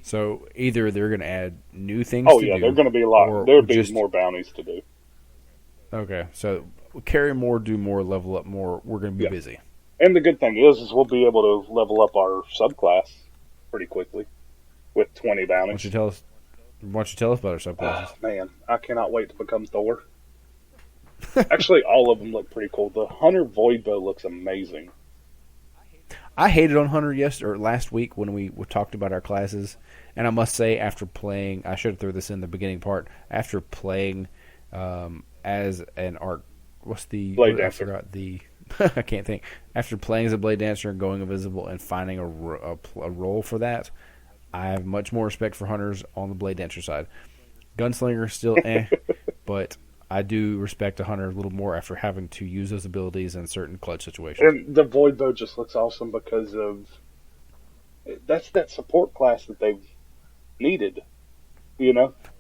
So either they're going to add new things. They're going to be a lot. There'll be more bounties to do. Okay, so carry more, do more, level up more. We're going to be busy. And the good thing is we'll be able to level up our subclass pretty quickly with 20 bounties. Why don't you tell us about our subclasses? Man, I cannot wait to become Thor. Actually, all of them look pretty cool. The Hunter Void Bow looks amazing. I hated on Hunter last week when we talked about our classes, and I must say, after playing, I should have threw this in the beginning part. After playing as an art, what's the Blade Dancer? I forgot the. I can't think. After playing as a Blade Dancer and going invisible and finding a role for that, I have much more respect for Hunters on the Blade Dancer side. Gunslinger still but I do respect a Hunter a little more after having to use those abilities in certain clutch situations. And the Void Bow just looks awesome because of that's that support class that they've needed.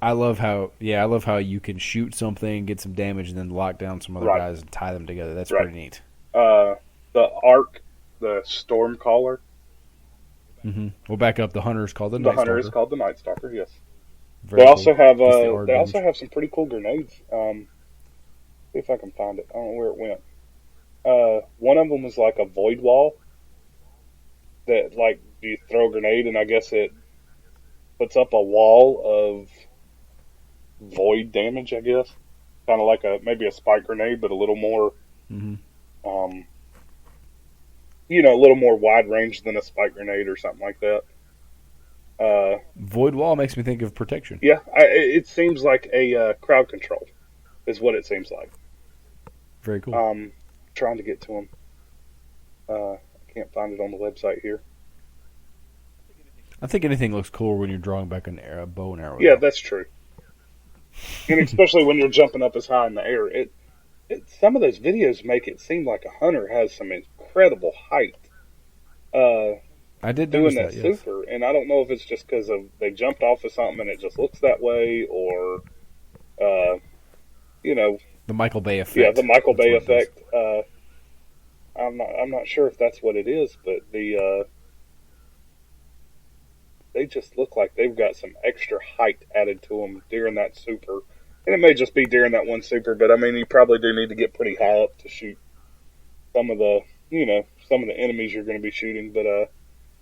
I love how you can shoot something, get some damage, and then lock down some other guys and tie them together. That's pretty neat. The Arc, the Stormcaller. Mm-hmm. We'll back up. The Hunter is called the Night Stalker. The Hunter is called the Night Stalker. Yes. Very they also cool. have some pretty cool grenades. See if I can find it. I don't know where it went. One of them is like a void wall that you throw a grenade and I guess it puts up a wall of void damage. I guess kind of like maybe a spike grenade, but a little more. Mm-hmm. A little more wide range than a spike grenade or something like that. Void wall makes me think of protection. Yeah, it seems like a crowd control is what it seems like. Very cool. Trying to get to them. I can't find it on the website here. I think anything looks cooler when you're drawing back a bow and arrow. Yeah, that's true. And especially when you're jumping up as high in the air. Some of those videos make it seem like a hunter has some incredible height. I did doing that super, and I don't know if it's just because they jumped off of something and it just looks that way, or the Michael Bay effect. Yeah, the Michael Bay effect. I'm not sure if that's what it is, but they just look like they've got some extra height added to them during that super, and it may just be during that one super. But I mean, you probably do need to get pretty high up to shoot some of the enemies you're going to be shooting, but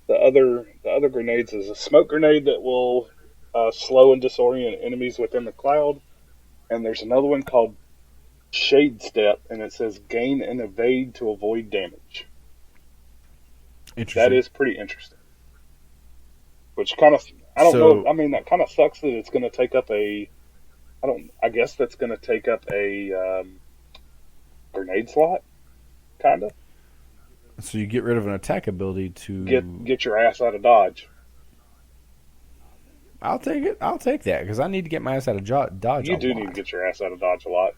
the other grenades is a smoke grenade that will slow and disorient enemies within the cloud, and there's another one called Shade Step, and it says gain and evade to avoid damage. Interesting. That is pretty interesting. which kind of, I don't know. I mean, that kind of sucks that it's going to take up I guess that's going to take up a grenade slot, kind of. So you get rid of an attack ability to get your ass out of dodge. I'll take it. I'll take that because I need to get my ass out of dodge. You do need to get your ass out of dodge a lot.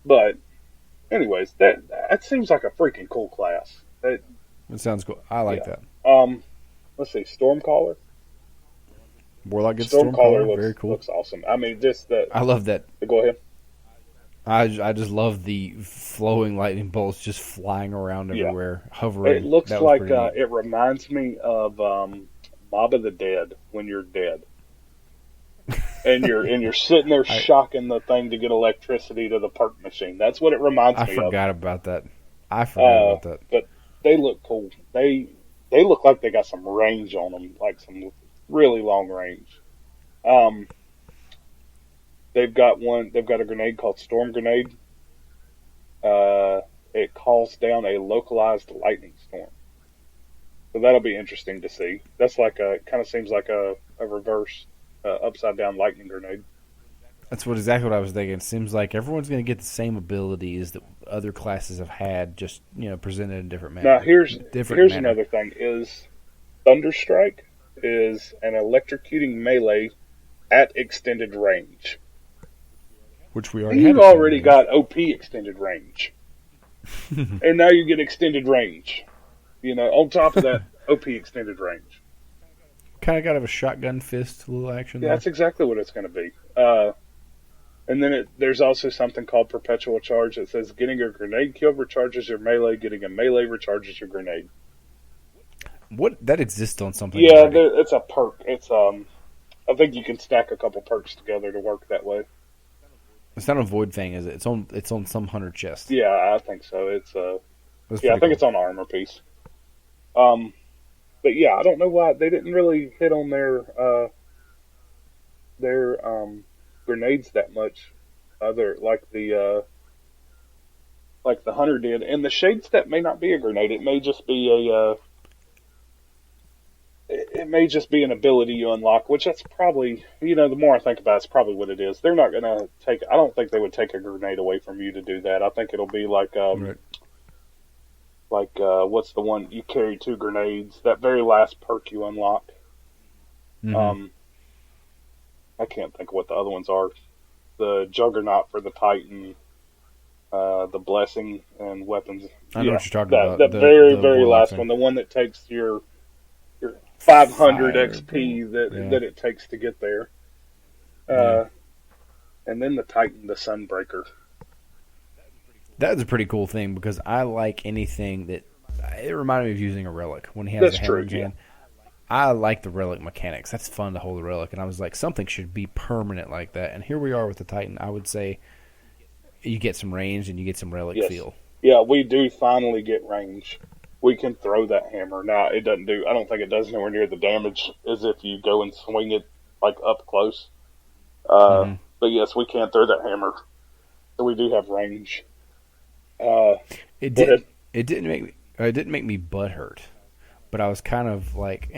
But, anyways, that seems like a freaking cool class. It sounds cool. I like that. Let's see, Stormcaller. Warlock gets Stormcaller. Very cool. Looks awesome. I mean, just that. I love that. Go ahead. I just love the flowing lightning bolts just flying around everywhere, hovering. It looks like it reminds me of Mob of the Dead when you're dead, and you're sitting there shocking the thing to get electricity to the perk machine. That's what it reminds me of. I forgot about that. But they look cool. They look like they got some range on them, like some really long range. They've got a grenade called Storm Grenade. It calls down a localized lightning storm. So that'll be interesting to see. That's kind of seems like a reverse, upside down lightning grenade. That's exactly what I was thinking. It seems like everyone's going to get the same abilities that other classes have had, just presented in different manner. Now here's another thing: is Thunderstrike is an electrocuting melee at extended range. Which we already You've already got OP extended range. And now you get extended range. On top of that, OP extended range. Kind of got to have a shotgun fist little action there. That's exactly what it's going to be. And then there's also something called Perpetual Charge that says getting a grenade kill recharges your melee, getting a melee recharges your grenade. What? That exists on something? Yeah, it's a perk. It's I think you can stack a couple perks together to work that way. It's not a void thing, is it? It's on some hunter chest. Yeah, I think so. I think it's on armor piece. But yeah, I don't know why they didn't really hit on their grenades that much. Like the hunter did, and the shade step may not be a grenade. It may just be It may just be an ability you unlock, which that's probably, the more I think about it, it's probably what it is. They're not going to I don't think they would take a grenade away from you to do that. I think it'll be like, right. What's the one, you carry 2 grenades, that very last perk you unlock. Mm-hmm. I can't think of what the other ones are. The Juggernaut for the Titan, the Blessing and Weapons. I know what you're talking about. That very last one, the one that takes your 500 XP that it takes to get there. And then the Titan, the Sunbreaker. That's a pretty cool thing because I like anything that... It reminded me of using a relic when he has a hammer in his hand. I like the relic mechanics. That's fun to hold a relic. And I was like, something should be permanent like that. And here we are with the Titan. I would say you get some range and you get some relic feel. Yeah, we do finally get range. We can throw that hammer. Now, I don't think it does nowhere near the damage as if you go and swing it up close. But yes, we can throw that hammer. So we do have range. It didn't make me butthurt, but I was kind of like,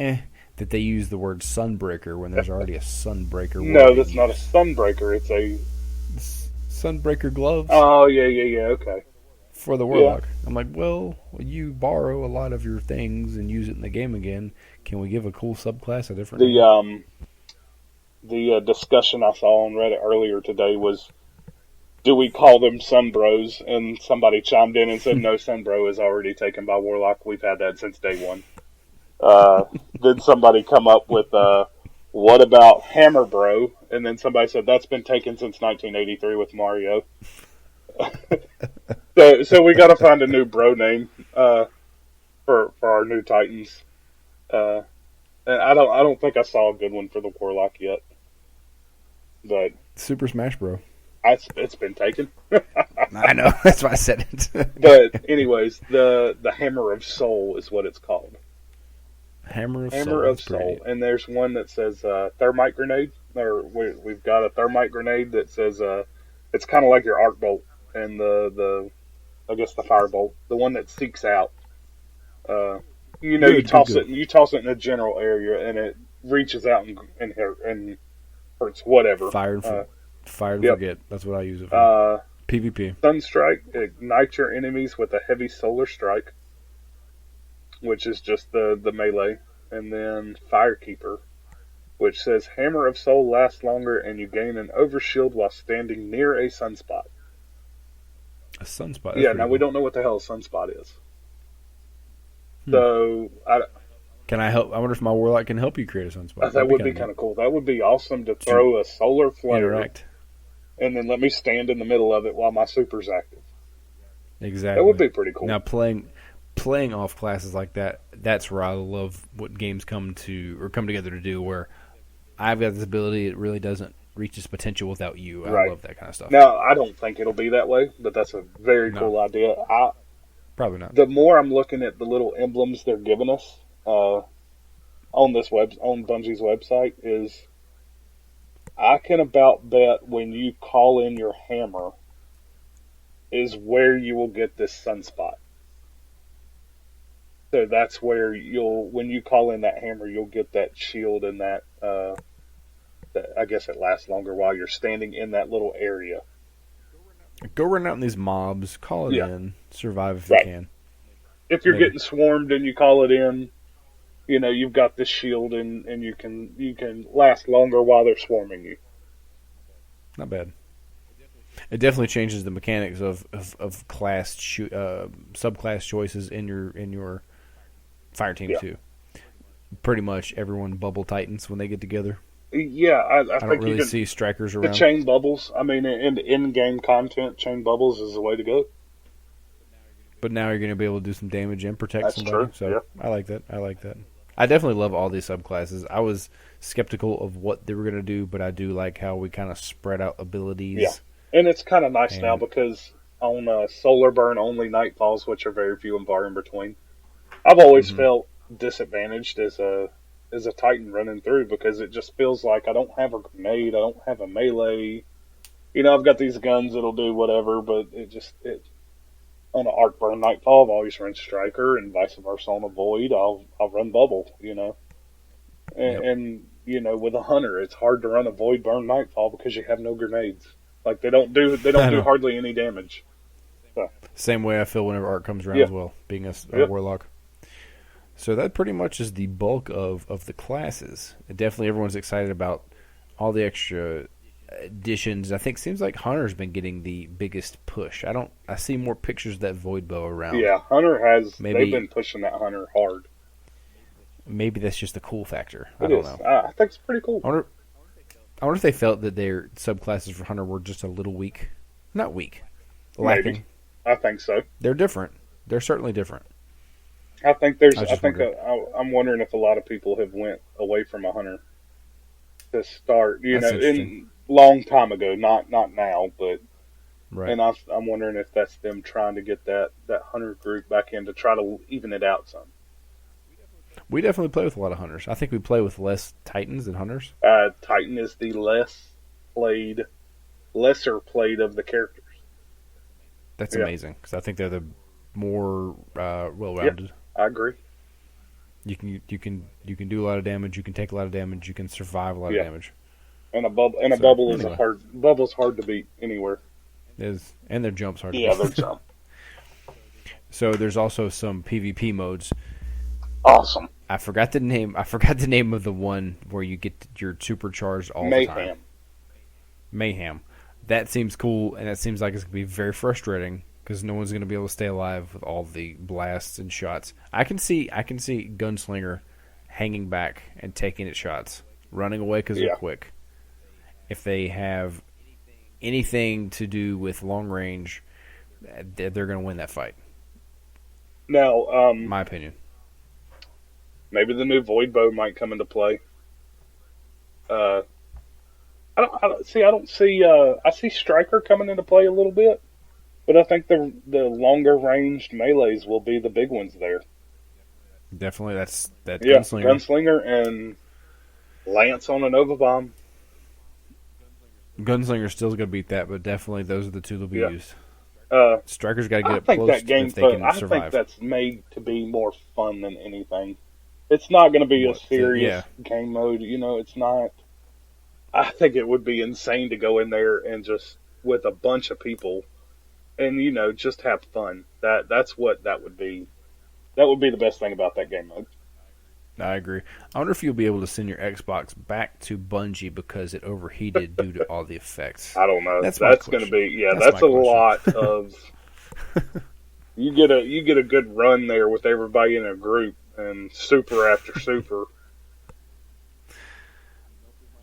that they use the word Sunbreaker when there's already a Sunbreaker. No, that's not a Sunbreaker. It's a Sunbreaker gloves. Oh yeah, okay. For the Warlock. Yeah. I'm like, well, you borrow a lot of your things and use it in the game again. Can we give a cool subclass a different name? The discussion I saw on Reddit earlier today was, do we call them Sunbros? And somebody chimed in and said, no, Sunbro is already taken by Warlock. We've had that since day one. Then somebody come up with, what about Hammer Bro? And then somebody said, that's been taken since 1983 with Mario. So we got to find a new bro name for our new Titans. And I don't think I saw a good one for the Warlock yet. But Super Smash Bro. It's been taken. I know, that's why I said it. But anyways, the Hammer of Soul is what it's called. Hammer of Soul. And there's one that says Thermite Grenade. Or we've got a Thermite Grenade that says it's kind of like your Arc Bolt and the I guess the Firebolt, the one that seeks out. You toss it in a general area and reaches out and hurts whatever. Fire and Yep. forget. That's what I use it for. PvP. Sunstrike, ignite your enemies with a heavy solar strike, which is just the melee. And then Firekeeper, which says Hammer of Soul lasts longer and you gain an overshield while standing near a sunspot. A sunspot? Yeah, now we don't know what the hell a sunspot is. So, can I help? I wonder if my Warlock can help you create a sunspot. That would be kind of cool. That would be awesome to throw a solar flare interact, and then let me stand in the middle of it while my super's active. Exactly. That would be pretty cool. Now playing off classes like that, that's where I love what games come together to do, where I've got this ability, it really doesn't reach its potential without you. I love that kind of stuff. Now, I don't think it'll be that way, but that's a very cool idea. Probably not. The more I'm looking at the little emblems they're giving us on Bungie's website, is I can about bet when you call in your hammer is where you will get this sunspot. So that's where when you call in that hammer, you'll get that shield and that I guess it lasts longer while you're standing in that little area. Go run out in these mobs, call it in, survive if you can. If you're getting swarmed and you call it in, you've got this shield and you can last longer while they're swarming you. Not bad. It definitely changes the mechanics of class subclass choices in your fire team too. Pretty much everyone bubble titans when they get together. Yeah, I don't think really you can see strikers around. The chain bubbles. I mean, in-game content, chain bubbles is the way to go. But now you're going to be able to do some damage and protect That's somebody. True. So yeah. I like that. I definitely love all these subclasses. I was skeptical of what they were going to do, but I do like how we kind of spread out abilities. Yeah, and it's kind of nice now because on solar burn only nightfalls, which are very few and far in between, I've always felt disadvantaged as a Titan running through because it just feels like I don't have a grenade, I don't have a melee. I've got these guns that'll do whatever, but on an arc burn nightfall, I've always run striker, and vice versa on a void, I'll run bubble. And with a hunter, it's hard to run a void burn nightfall because you have no grenades. Like they don't do hardly any damage. So. Same way I feel whenever arc comes around as well, being a warlock. So that pretty much is the bulk of the classes. Definitely everyone's excited about all the extra additions. I think it seems like Hunter's been getting the biggest push. I see more pictures of that Void Bow around. Yeah, Hunter has. They've been pushing that Hunter hard. Maybe that's just a cool factor. I don't know. I think it's pretty cool. I wonder if they felt that their subclasses for Hunter were just a little weak. Not weak. Lacking. Maybe. I think so. They're different. They're certainly different. I think I'm wondering if a lot of people have went away from a Hunter to start, in long time ago, not now, but right. And I'm wondering if that's them trying to get that Hunter group back in to try to even it out some. We definitely play with a lot of Hunters. I think we play with less Titans than Hunters. Titan is the lesser played of the characters. That's amazing because I think they're the more well-rounded. Yeah, I agree. You can do a lot of damage. You can take a lot of damage. You can survive a lot of damage. And a bubble is bubble's hard to beat anywhere. It is, and their jump's hard to beat. Yeah, their jump. So there's also some PvP modes. Awesome. I forgot the name of the one where you get your supercharged all the time. Mayhem. That seems cool, and it seems like it's going to be very frustrating because no one's going to be able to stay alive with all the blasts and shots. I can see Gunslinger hanging back and taking its shots, running away because they're quick. If they have anything to do with long range, they're going to win that fight. Now, my opinion. Maybe the new Void Bow might come into play. I see Striker coming into play a little bit, but I think the longer ranged melees will be the big ones there. Definitely, that's Gunslinger and Lance on a Nova Bomb. Gunslinger's still going to beat that, but definitely those are the two that'll be used. Striker's got to get up close if they can survive. I think that's made to be more fun than anything. It's not going to be a What? serious game mode. It's not. I think it would be insane to go in there and just with a bunch of people and just have fun. That's what that would be. That would be the best thing about that game mode. I agree. I wonder if you'll be able to send your Xbox back to Bungie because it overheated due to all the effects. I don't know. That's going to be that's a question. lot of. You get a good run there with everybody in a group and super after super.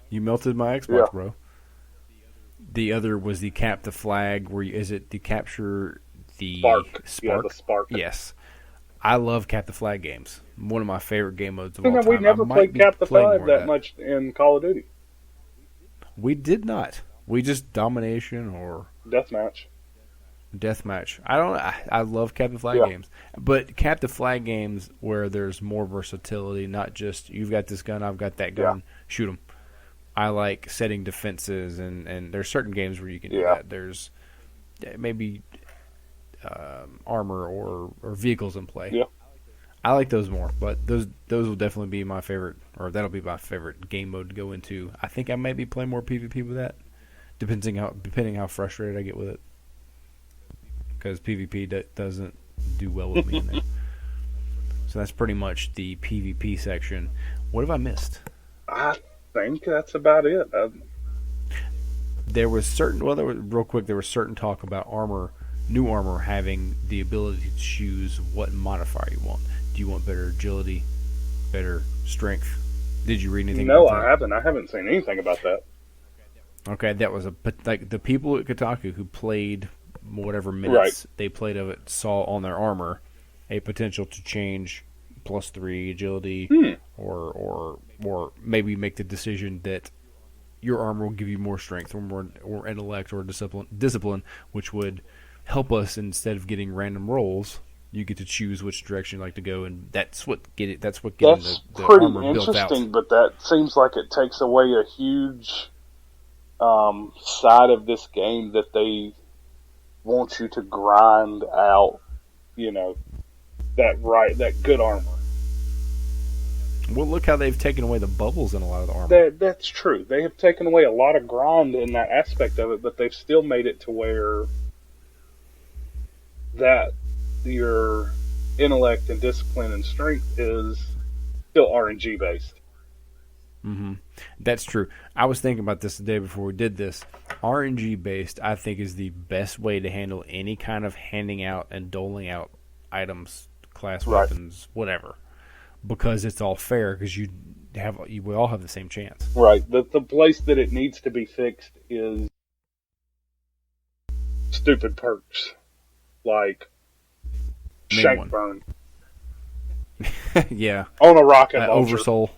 You melted my Xbox, bro. The other was the cap the flag. Is it the capture the spark? Spark? Yeah, the spark. Yes. I love cap the flag games. One of my favorite game modes of all time. We never played cap the flag that much in Call of Duty. We did not. We just domination or deathmatch. I love cap the flag games, but cap the flag games where there's more versatility, not just you've got this gun, I've got that gun, shoot them. I like setting defenses, and there's certain games where you can do that. There's maybe armor or vehicles in play. Yeah. I like those more, but those will definitely be my favorite, or that'll be my favorite game mode to go into. I think I might be playing more PvP with that, depending how frustrated I get with it, because PvP doesn't do well with me in there. So that's pretty much the PvP section. What have I missed? I think that's about it. There was certain talk about new armor having the ability to choose what modifier you want. Do you want better agility, better strength? Did you read anything about that? No, I haven't. I haven't seen anything about that. Okay, that was the people at Kotaku who played whatever minutes they played of it saw on their armor a potential to change +3 agility or maybe make the decision that your armor will give you more strength or intellect or discipline, which would help us instead of getting random rolls. You get to choose which direction you like to go, and that's what getting the armor built out. Interesting, but that seems like it takes away a huge side of this game that they want you to grind out. That good armor. Well, look how they've taken away the bubbles in a lot of the armor. That's true. They have taken away a lot of grind in that aspect of it, but they've still made it to where that your intellect and discipline and strength is still RNG based. Mm-hmm. That's true. I was thinking about this the day before we did this. RNG based, I think, is the best way to handle any kind of handing out and doling out items, class weapons, whatever, because it's all fair. Because we all have the same chance. Right. The place that it needs to be fixed is stupid perks like shank burn. Yeah. On a rocket launcher. Oversoul.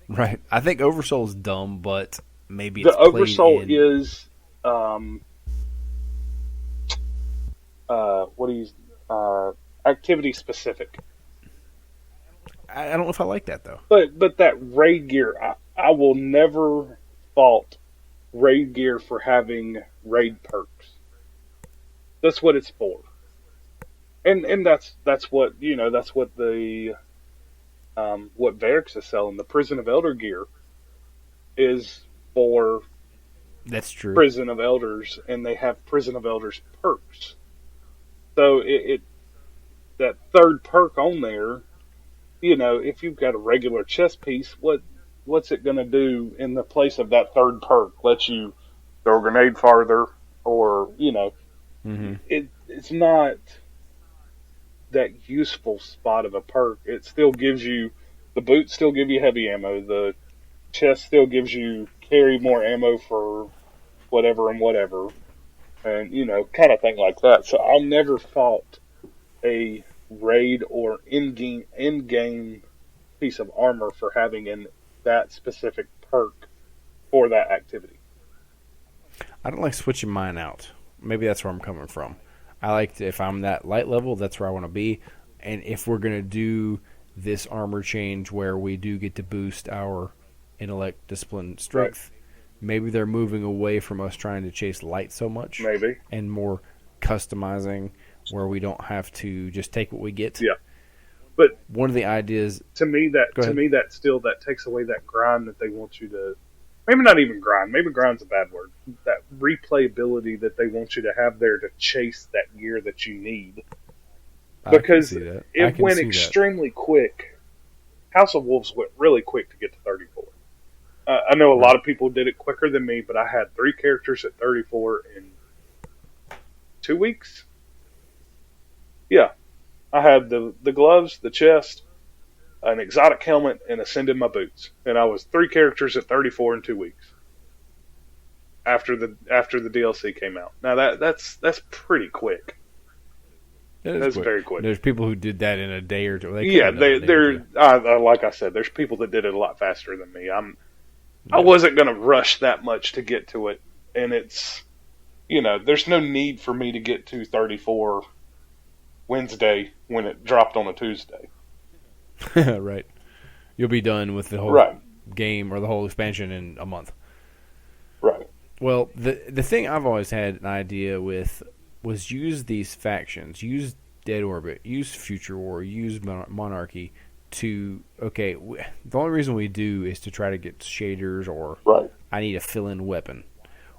Right. I think Oversoul is dumb, but maybe the it's Oversoul is activity specific. I don't know if I like that though. But that raid gear, I will never fault raid gear for having raid perks. That's what it's for. And that's what that's what the what Varix is selling. The Prison of Elder gear is for That's true. Prison of Elders, and they have Prison of Elders perks. So it that third perk on there, if you've got a regular chest piece, what's it going to do in the place of that third perk? Let you throw a grenade farther, or it's not that useful spot of a perk. It still gives you, the boots still give you heavy ammo, the chest still gives you carry more ammo for whatever and whatever, and kind of thing like that. So I'll never fault a raid or in-game piece of armor for having that specific perk for that activity. I don't like switching mine out. Maybe that's where I'm coming from. I like if I'm that light level, that's where I want to be. And if we're going to do this armor change where we do get to boost our intellect, discipline, strength, maybe they're moving away from us trying to chase light so much. Maybe. And more customizing where we don't have to just take what we get. Yeah. But one of the ideas to me that takes away that grind that they want you to. Maybe not even grind. Maybe grind's a bad word. That replayability that they want you to have there to chase that gear that you need. Because it went extremely quick. House of Wolves went really quick to get to 34. I know a lot of people did it quicker than me, but I had 3 characters at 34 in 2 weeks. Yeah. I had the gloves, the chest, an exotic helmet, and ascend in my boots. And I was 3 characters at 34 in 2 weeks. After the DLC came out. Now that's pretty quick. That's very quick. There's people who did that in a day or two. They're like I said, there's people that did it a lot faster than me. I wasn't going to rush that much to get to it, and it's, there's no need for me to get to 34 Wednesday when it dropped on a Tuesday. Right. You'll be done with the whole game or the whole expansion in a month. Right. Well, the thing I've always had an idea with was use these factions, use Dead Orbit, use Future War, use Monarchy to, the only reason we do is to try to get shaders or I need a fill-in weapon.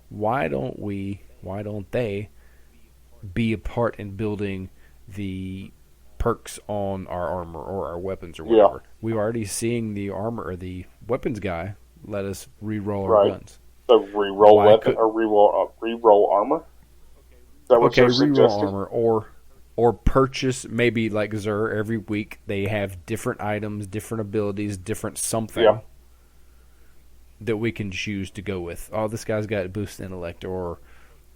Why don't they be a part in building the perks on our armor or our weapons or whatever? We're already seeing the armor or the weapons guy let us re-roll our guns. So re-roll weapon or re-roll armor? Is that what you're re-roll suggesting? Armor or purchase, maybe like Xur, every week they have different items, different abilities, different something that we can choose to go with. Oh, this guy's got a boost intellect or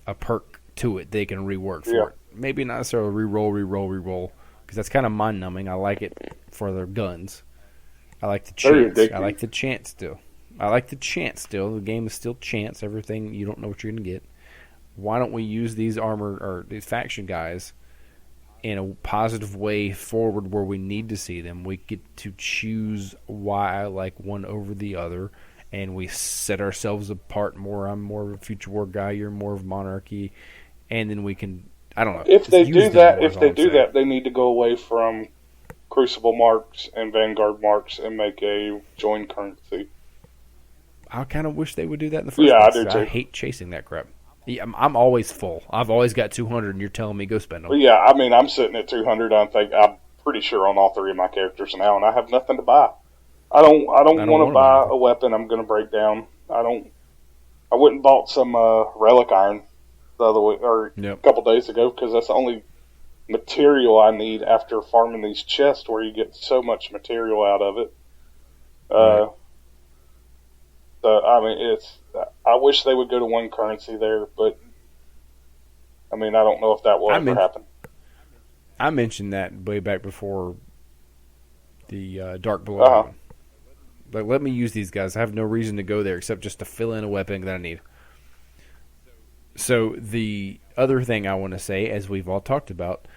a perk to it they can rework for it. Maybe not necessarily re-roll, because that's kind of mind-numbing. I like it for their guns. I like the chance. I like the chance still. The game is still chance. Everything, you don't know what you're going to get. Why don't we use these armor or these faction guys in a positive way forward where we need to see them? We get to choose why I like one over the other, and we set ourselves apart more. I'm more of a Future War guy. You're more of Monarchy, and then we can. I don't know. If they do that, they need to go away from Crucible marks and Vanguard marks and make a join currency. I kind of wish they would do that in the first place. I do too. I hate chasing that crap. Yeah, I'm always full. I've always got 200, and you're telling me go spend them. Well, yeah, I mean, I'm sitting at 200. I'm pretty sure on all 3 of my characters now, and I have nothing to buy. I don't want to buy a weapon I'm going to break down. I went and bought some relic iron the other week or a couple days ago because that's the only material I need after farming these chests where you get so much material out of it. So, I mean, I wish they would go to one currency there, but I mean, I don't know if that will ever happen. I mentioned that way back before the Dark Below happened. Like, let me use these guys. I have no reason to go there except just to fill in a weapon that I need. So the other thing I want to say, as we've all talked about,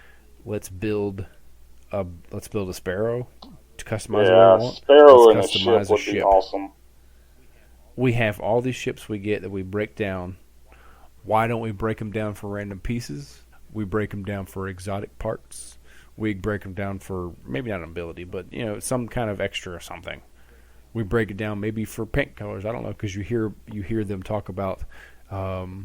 let's build a Sparrow to customize what we want. Sparrow and a ship would be awesome. We have all these ships we get that we break down. Why don't we break them down for random pieces? We break them down for exotic parts. We break them down for maybe not an ability, but some kind of extra or something. We break it down maybe for paint colors. I don't know, because you hear them talk about. Well,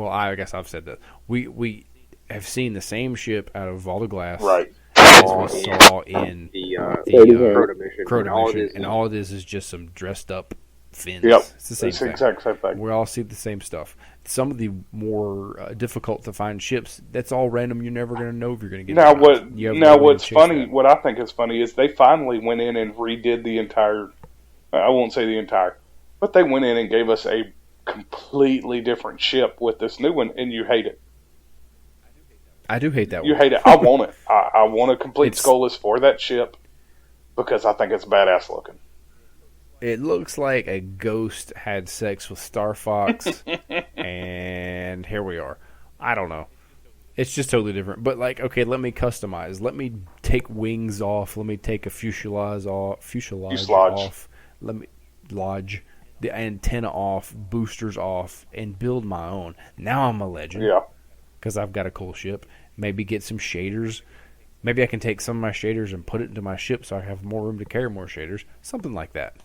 I guess I've said that we have seen the same ship out of Vault of Glass, right? As we saw in the Crota mission, and all it is just some dressed up fins. Yep, it's the same thing. Exact same thing. We all see the same stuff. Some of the more difficult to find ships, that's all random. You're never going to know if you're going to get it. What's funny, what I think is funny, is they finally went in and redid the entire. I won't say the entire, but they went in and gave us a completely different ship with this new one, and you hate it. I do hate that one. You hate it. I want it. I want a complete Skullus for that ship because I think it's badass looking. It looks like a ghost had sex with Star Fox, and here we are. I don't know. It's just totally different. But, let me customize. Let me take wings off. Let me take a fuselage off. Let me lodge the antenna off, boosters off, and build my own. Now I'm a legend. Yeah. Because I've got a cool ship. Maybe get some shaders. Maybe I can take some of my shaders and put it into my ship so I have more room to carry more shaders. Something like that.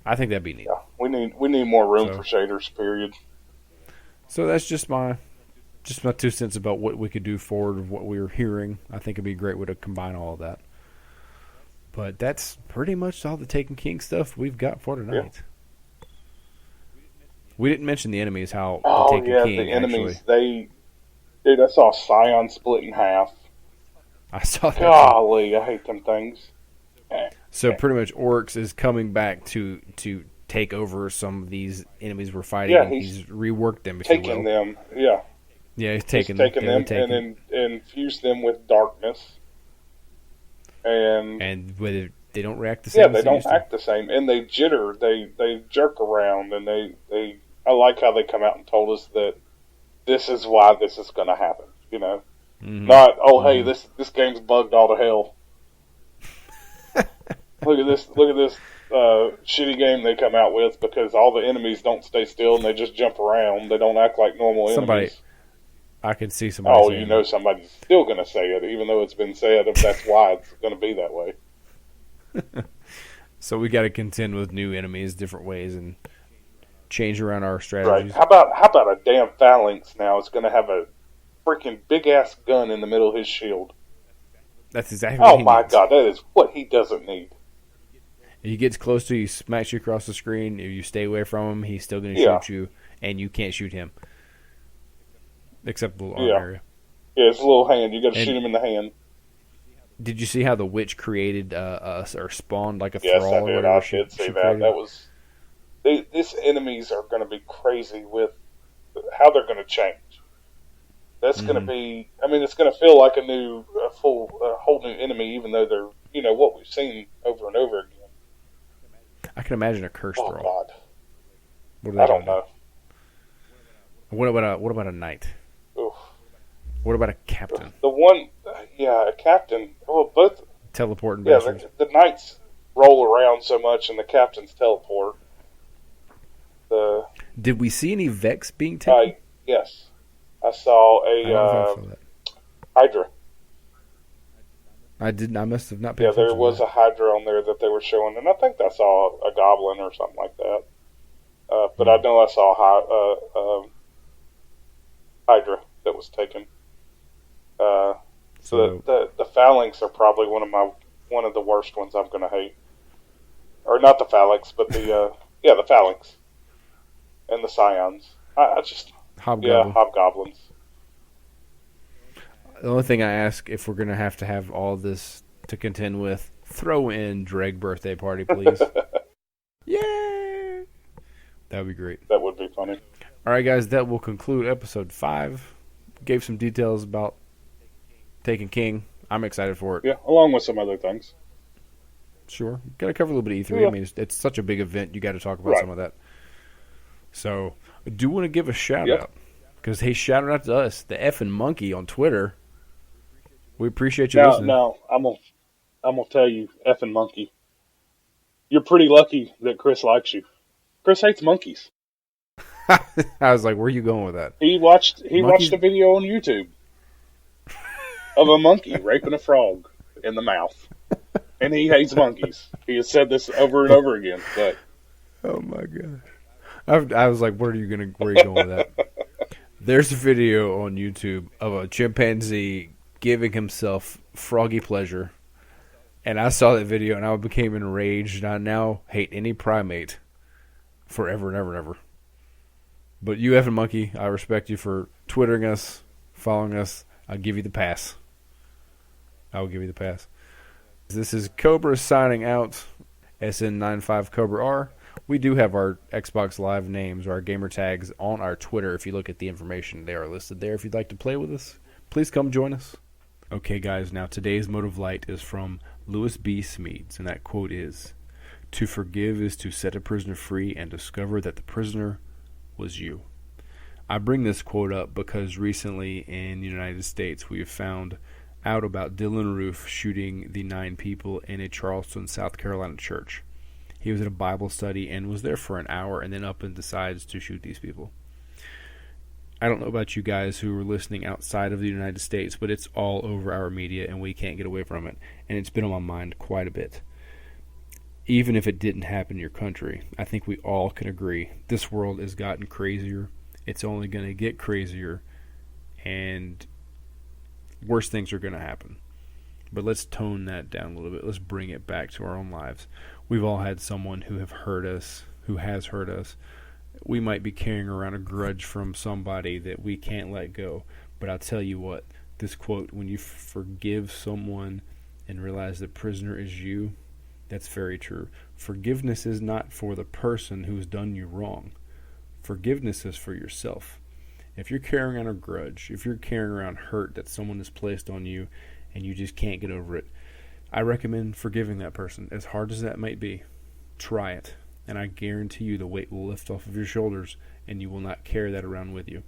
I think that'd be neat. Yeah, we need more room for shaders, period. So that's just my 2 cents about what we could do forward of what we were hearing. I think it'd be a great way to combine all of that. But that's pretty much all the Taken King stuff we've got for tonight. Yeah. We didn't mention the enemies, how the Taken King the enemies, dude, I saw Scion split in half. I saw that. Golly, I hate them things. So pretty much Oryx is coming back to take over some of these enemies we're fighting. Yeah, he's reworked them, taking them, yeah. Yeah, he's taking them and infused them with darkness. And whether they don't react the same. Yeah, they don't act the same, and they jitter, they jerk around, and they. I like how they come out and told us that this is why this is going to happen. You know, not hey, this game's bugged all to hell. Look at this shitty game they come out with because all the enemies don't stay still and they just jump around. They don't act like normal enemies. I can see somebody. You know, somebody's still going to say it, even though it's been said. If that's why it's going to be that way. So we got to contend with new enemies, different ways, and change around our strategies. Right. How about a damn phalanx now? It's going to have a freaking big ass gun in the middle of his shield. That's exactly what he needs. Oh my god, that is what he doesn't need. He gets close to you, smacks you across the screen. If you stay away from him, he's still going to shoot you, and you can't shoot him. Except the little arm area. Yeah, it's a little hand. You got to shoot him in the hand. Did you see how the witch created or spawned like a yes, thrall? Yes, I did. I did see that. That was. These enemies are going to be crazy with how they're going to change. That's going to be. I mean, it's going to feel like a whole new enemy, even though they're what we've seen over and over again. I can imagine a curse throw. Oh God. I don't know. What about a knight? Oof. What about a captain? The one, a captain. Well, both teleporting. Yeah, the knights roll around so much, and the captains teleport. Did we see any Vex being taken? Yes, I saw a Hydra. I must have not paid attention. Yeah, there was a Hydra on there that they were showing, and I think I saw a Goblin or something like that. But I know I saw Hydra that was taken. So the Phalanx are probably one of the worst ones I'm going to hate. Or not the Phalanx, but the Phalanx and the Scions. I just Hobgoblins. The only thing I ask, if we're going to have all this to contend with, throw in Dreg birthday party, please. Yay! That would be great. That would be funny. All right, guys, that will conclude episode 5. Gave some details about Taken King. I'm excited for it. Yeah, along with some other things. Sure. Got to cover a little bit of E3. Yeah. I mean, it's such a big event, you got to talk about some of that. So, I do want to give a shout-out. Because he shouted out to us, the effing monkey on Twitter. We appreciate you listening. No, I'm gonna tell you, effing monkey. You're pretty lucky that Chris likes you. Chris hates monkeys. I was like, where are you going with that? He watched a video on YouTube of a monkey raping a frog in the mouth. And he hates monkeys. He has said this over and over again. But oh my god. I was like, where are you going with that? There's a video on YouTube of a chimpanzee giving himself froggy pleasure. And I saw that video and I became enraged. And I now hate any primate forever and ever and ever. But you effing monkey, I respect you for twittering us, following us. I'll give you the pass. I will give you the pass. This is Cobra signing out. SN95 Cobra R. We do have our Xbox Live names, or our gamer tags, on our Twitter. If you look at the information, they are listed there. If you'd like to play with us, please come join us. Okay, guys, now today's Mode of Light is from Louis B. Smedes, and that quote is, "To forgive is to set a prisoner free and discover that the prisoner was you." I bring this quote up because recently in the United States we have found out about Dylan Roof shooting the 9 people in a Charleston, South Carolina church. He was at a Bible study and was there for an hour and then up and decides to shoot these people. I don't know about you guys who are listening outside of the United States, but it's all over our media and we can't get away from it. And it's been on my mind quite a bit. Even if it didn't happen in your country, I think we all can agree this world has gotten crazier. It's only going to get crazier, and worse things are going to happen. But let's tone that down a little bit. Let's bring it back to our own lives. We've all had someone who has hurt us. We might be carrying around a grudge from somebody that we can't let go. But I'll tell you what, this quote, when you forgive someone and realize the prisoner is you, that's very true. Forgiveness is not for the person who's done you wrong. Forgiveness is for yourself. If you're carrying around a grudge, if you're carrying around hurt that someone has placed on you and you just can't get over it, I recommend forgiving that person. As hard as that might be, try it. And I guarantee you the weight will lift off of your shoulders and you will not carry that around with you.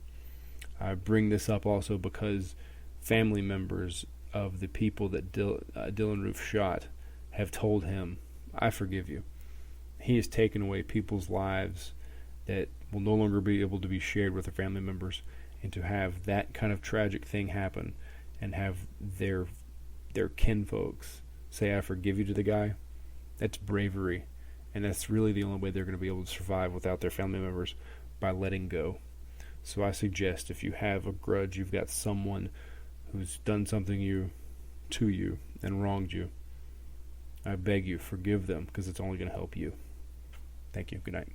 I bring this up also because family members of the people that Dylan Roof shot have told him, I forgive you. He has taken away people's lives that will no longer be able to be shared with their family members, and to have that kind of tragic thing happen and have their kinfolks say, I forgive you to the guy, that's bravery. And that's really the only way they're going to be able to survive without their family members, by letting go. So I suggest if you have a grudge, you've got someone who's done something to you and wronged you, I beg you, forgive them, because it's only going to help you. Thank you. Good night.